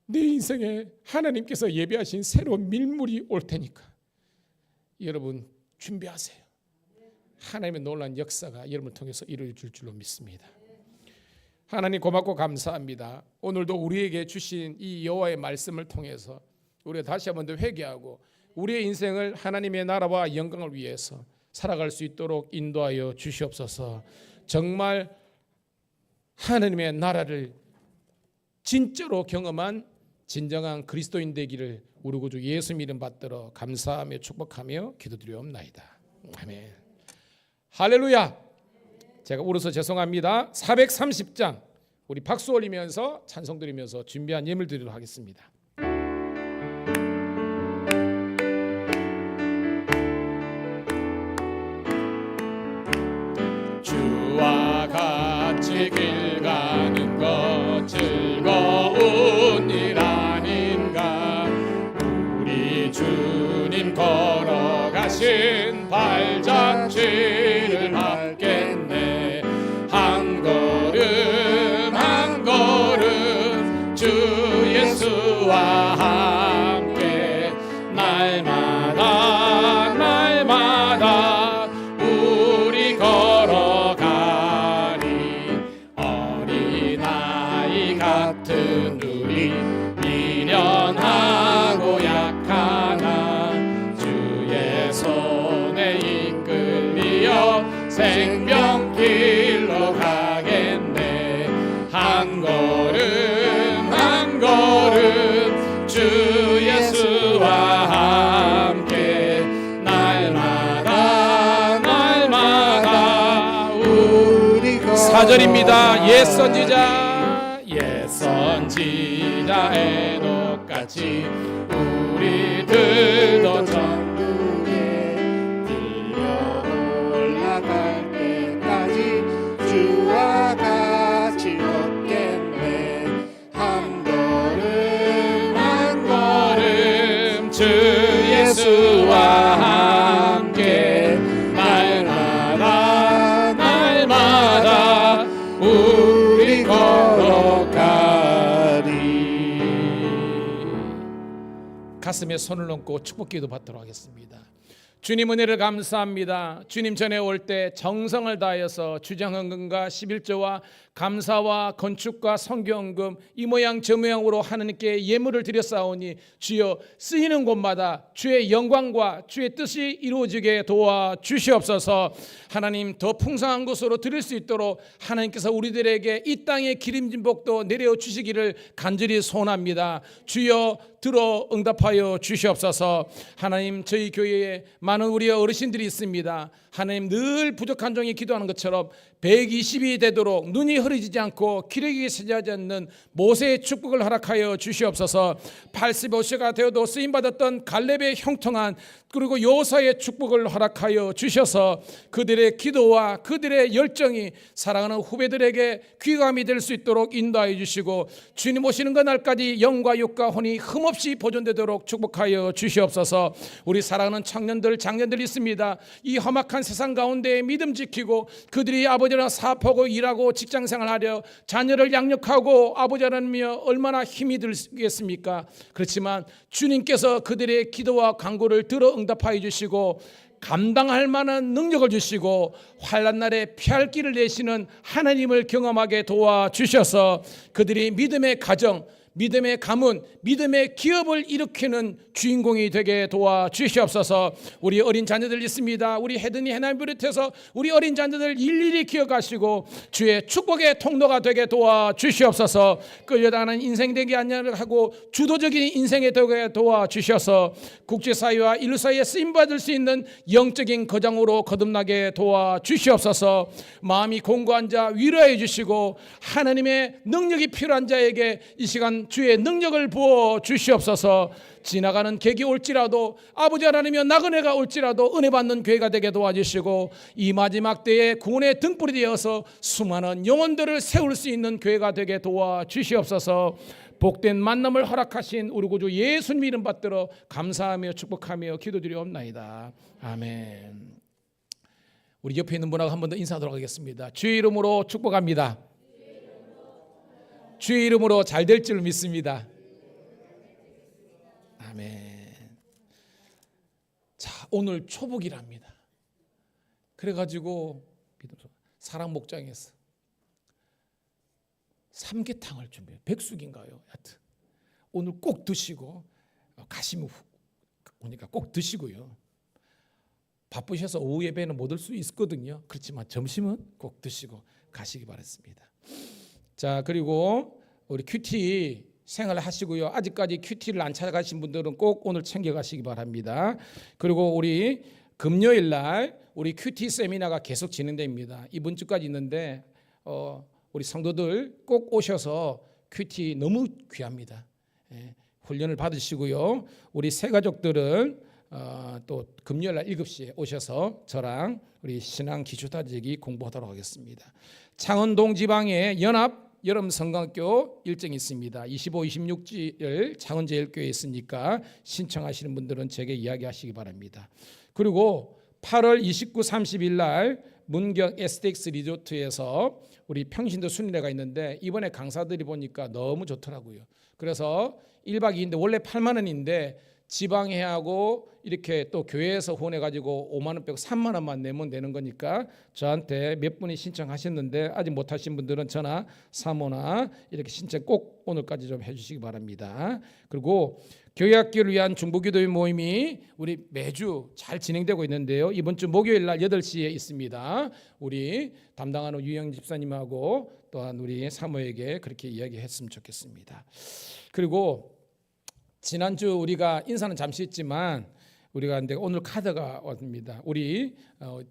내 인생에 하나님께서 예비하신 새로운 밀물이 올 테니까 여러분 준비하세요. 하나님의 놀라운 역사가 여러분을 통해서 이루어질 줄로 믿습니다. 하나님 고맙고 감사합니다. 오늘도 우리에게 주신 이 여호와의 말씀을 통해서 우리가 다시 한번 더 회개하고 우리의 인생을 하나님의 나라와 영광을 위해서 살아갈 수 있도록 인도하여 주시옵소서. 정말 하나님의 나라를 진짜로 경험한 진정한 그리스도인 되기를 우리 구주 예수님 이름 받들어 감사하며 축복하며 기도드리옵나이다. 아멘. 할렐루야. 제가 울어서 죄송합니다. 430장 우리 박수 올리면서 찬송 드리면서 준비한 예물 드리도록 하겠습니다. 주와 같이 길 가는 것 즐거운 일 아닌가. 우리 주님 걸어가신 발자취를 밟겠네. 한 걸음 한 걸음 주 예수와 함께 날마다 날마다 우리 걸어가리. 어린아이 같은 우리 미련하고 약하나 주의 손에 이끌리어 생명길로 가겠네. 한 걸음 한 걸음 주 예수와 함께 날마다 날마다 우리 4절입니다. 옛 선지자 옛 선지자 에녹같이 우리들도 천국에 들려 올라갈 때까지 주와 같이 걷겠네. 한 걸음 한 걸음 주 예수와 함께 날마다 날마다 우리 걸어가리. 가슴에 손을 얹고 축복기도 받도록 하겠습니다. 주님 은혜를 감사합니다. 주님 전에 올 때 정성을 다해서 주정헌금과 11조와 감사와 건축과 선교헌금 이 모양 저 모양으로 하나님께 예물을 드렸사오니 주여 쓰이는 곳마다 주의 영광과 주의 뜻이 이루어지게 도와주시옵소서. 하나님 더 풍성한 곳으로 드릴 수 있도록 하나님께서 우리들에게 이 땅의 기름진 복도 내려주시기를 간절히 소원합니다. 주여 들어 응답하여 주시옵소서. 하나님 저희 교회에 많은 우리 어르신들이 있습니다. 하나님 늘 부족한 종이 기도하는 것처럼 120이 되도록 눈이 흐려지지 않고 기력이 세지하지 않는 모세의 축복을 허락하여 주시옵소서. 85세가 되어도 쓰임받았던 갈렙의 형통한 그리고 요사의 축복을 허락하여 주셔서 그들의 기도와 그들의 열정이 사랑하는 후배들에게 귀감이 될 수 있도록 인도하여 주시고 주님 오시는 그날까지 영과 육과 혼이 흠없이 보존되도록 축복하여 주시옵소서. 우리 사랑하는 청년들 장년들 있습니다. 이 험악한 세상 가운데 믿음 지키고 그들이 아버지랑 사업하고 일하고 직장생활하려 자녀를 양육하고 아버지라며 얼마나 힘이 들겠습니까? 그렇지만 주님께서 그들의 기도와 간구를 들어 응답하여 주시고 감당할 만한 능력을 주시고 환난 날에 피할 길을 내시는 하나님을 경험하게 도와주셔서 그들이 믿음의 가정, 믿음의 가문, 믿음의 기업을 일으키는 주인공이 되게 도와주시옵소서. 우리 어린 자녀들 있습니다. 우리 해든이 해남 비롯해서 우리 어린 자녀들 일일이 기억하시고 주의 축복의 통로가 되게 도와주시옵소서. 끌려다니는 인생 되게 하고 주도적인 인생에 되게 도와주셔서 국제사회와 인류 사회에 쓰임받을 수 있는 영적인 거장으로 거듭나게 도와주시옵소서. 마음이 공고한 자 위로해 주시고 하나님의 능력이 필요한 자에게 이 시간 주의 능력을 부어 주시옵소서. 지나가는 객이 올지라도 아버지 하나님이여 나그네가 올지라도 은혜 받는 교회가 되게 도와주시고 이 마지막 때에 구원의 등불이 되어서 수많은 영혼들을 세울 수 있는 교회가 되게 도와주시옵소서. 복된 만남을 허락하신 우리 구주 예수님 이름 받들어 감사하며 축복하며 기도드리옵나이다. 아멘. 우리 옆에 있는 분하고 한 번 더 인사하도록 하겠습니다. 주의 이름으로 축복합니다. 주의 이름으로 잘 될 줄 믿습니다. 아멘. 자, 오늘 초복이랍니다. 그래가지고 사랑 목장에서 삼계탕을 준비해요. 백숙인가요? 하여튼 오늘 꼭 드시고 가시면 오니까 꼭 드시고요. 바쁘셔서 오후 예배는 못 올 수 있거든요. 그렇지만 점심은 꼭 드시고 가시기 바랍니다. 자, 그리고 우리 큐티 생활을 하시고요. 아직까지 큐티를 안 찾아가신 분들은 꼭 오늘 챙겨가시기 바랍니다. 그리고 우리 금요일 날 우리 큐티 세미나가 계속 진행됩니다. 이번 주까지 있는데 우리 성도들 꼭 오셔서 큐티 너무 귀합니다. 훈련을 받으시고요. 우리 새 가족들은 또 금요일 날 7시에 오셔서 저랑 우리 신앙 기초다지기 공부하도록 하겠습니다. 창원동 지방에 연합 여름 성강학교 일정이 있습니다. 25, 26일 창원제일교회에 있으니까 신청하시는 분들은 제게 이야기하시기 바랍니다. 그리고 8월 29, 30일 날 문경 STX 리조트에서 우리 평신도 순례가 있는데 이번에 강사들이 보니까 너무 좋더라고요. 그래서 1박 2일인데 원래 8만 원인데 지방회하고 이렇게 또 교회에서 후원해가지고 5만 원 빼고 3만 원만 내면 되는 거니까 저한테 몇 분이 신청하셨는데 아직 못하신 분들은 전화 사모나 이렇게 신청 꼭 오늘까지 좀 해주시기 바랍니다. 그리고 교회학교를 위한 중보기도회 모임이 우리 매주 잘 진행되고 있는데요. 이번 주 목요일 날 8시에 있습니다. 우리 담당하는 유영 집사님하고 또한 우리 사모에게 그렇게 이야기했으면 좋겠습니다. 그리고 지난주 우리가 인사는 잠시 했지만 우리가 오늘 카드가 왔습니다. 우리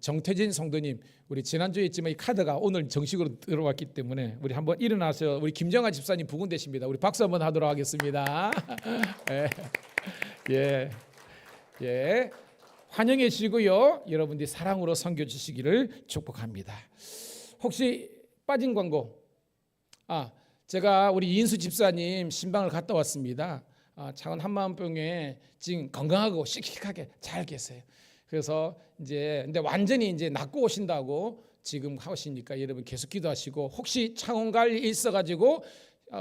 정태진 성도님, 우리 지난주에 있지만 이 카드가 오늘 정식으로 들어왔기 때문에 우리 한번 일어나서 우리 김정아 집사님 부근되십니다. 우리 박수 한번 하도록 하겠습니다. 예, 환영해 주시고요. 여러분들이 사랑으로 섬겨 주시기를 축복합니다. 혹시 빠진 광고? 제가 우리 이인수 집사님 신방을 갔다 왔습니다. 창원 한마음병에 지금 건강하고 씩씩하게 잘 계세요. 그래서 근데 완전히 이제 낫고 오신다고 지금 하시니까 여러분 계속 기도하시고 혹시 창원 갈 일이 있어가지고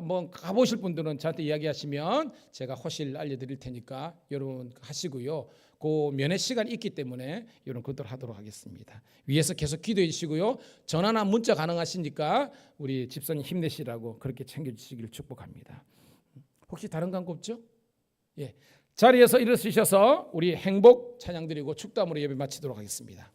뭐 가보실 분들은 저한테 이야기하시면 제가 호실 알려드릴 테니까 여러분 하시고요. 그 면회 시간이 있기 때문에 여러분 그대로 하도록 하겠습니다. 위에서 계속 기도해 주시고요. 전화나 문자 가능하시니까 우리 집사님 힘내시라고 그렇게 챙겨주시기를 축복합니다. 혹시 다른 광고 없죠? 예, 자리에서 일어서셔서 우리 행복 찬양 드리고 축담으로 예배 마치도록 하겠습니다.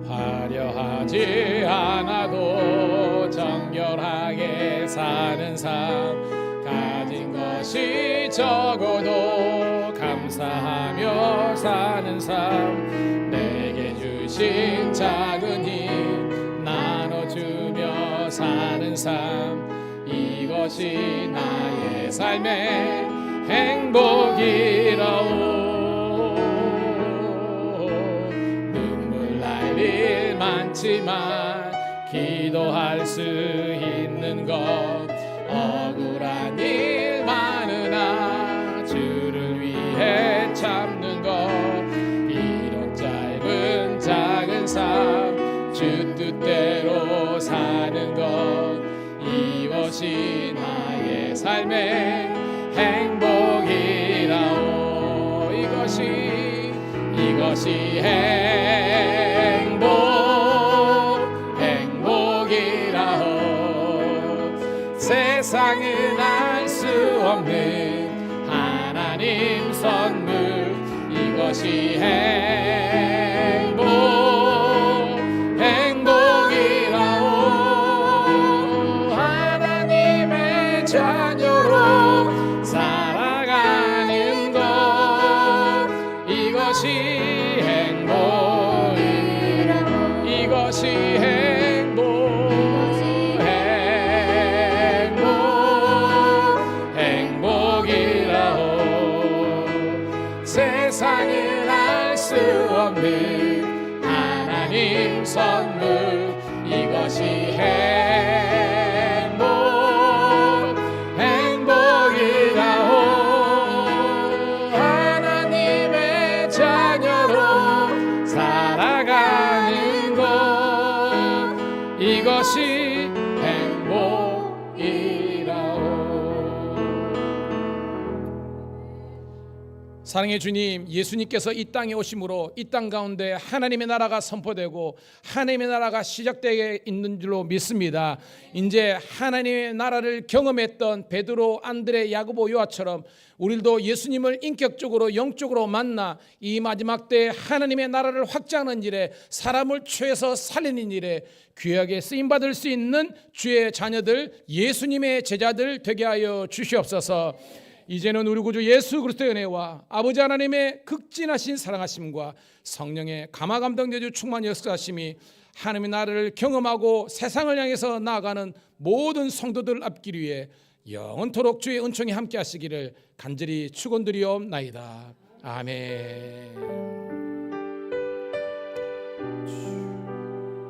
화려하지 않아도 정결하게 사는 삶, 가진 것이 적어도 감사하며 사는 삶, 내게 주신 작은 힘 나눠주며 사는 삶, 이것이 나의 삶의 행복이라오. 일 많지만 기도할 수 있는 것, 억울한 일 많으나 주를 위해 참는 것, 이런 짧은 작은 삶 주 뜻대로 사는 것, 이것이 나의 삶의 행복이라오. 이것이 행복이라오. 세상은 알 수 없는 하나님 선물, 이것이 행복이라오. 하나님의 자녀로 살아가는 것, 이것이 행복이라고. 이것이 행복이라오. 세상은 알 수 없는 하나님 선물, 이것이 행복이라오. 하나님의 자녀로 살아가는 것, 이것이 행복이라오. 사랑의 주님, 예수님께서 이 땅에 오심으로 이 땅 가운데 하나님의 나라가 선포되고 하나님의 나라가 시작되어 있는 줄로 믿습니다. 이제 하나님의 나라를 경험했던 베드로, 안드레, 야고보, 요한처럼 우리도 예수님을 인격적으로 영적으로 만나 이 마지막 때 하나님의 나라를 확장하는 일에, 사람을 죄에서 살리는 일에 귀하게 쓰임받을 수 있는 주의 자녀들, 예수님의 제자들 되게 하여 주시옵소서. 이제는 우리 구주 예수 그리스도의 은혜와 아버지 하나님의 극진하신 사랑하심과 성령의 감화감동되주 충만 역사하심이 하나님의 나라를 경험하고 세상을 향해서 나아가는 모든 성도들 앞길 위해 영원토록 주의 은총이 함께 하시기를 간절히 축원드리옵나이다. 아멘.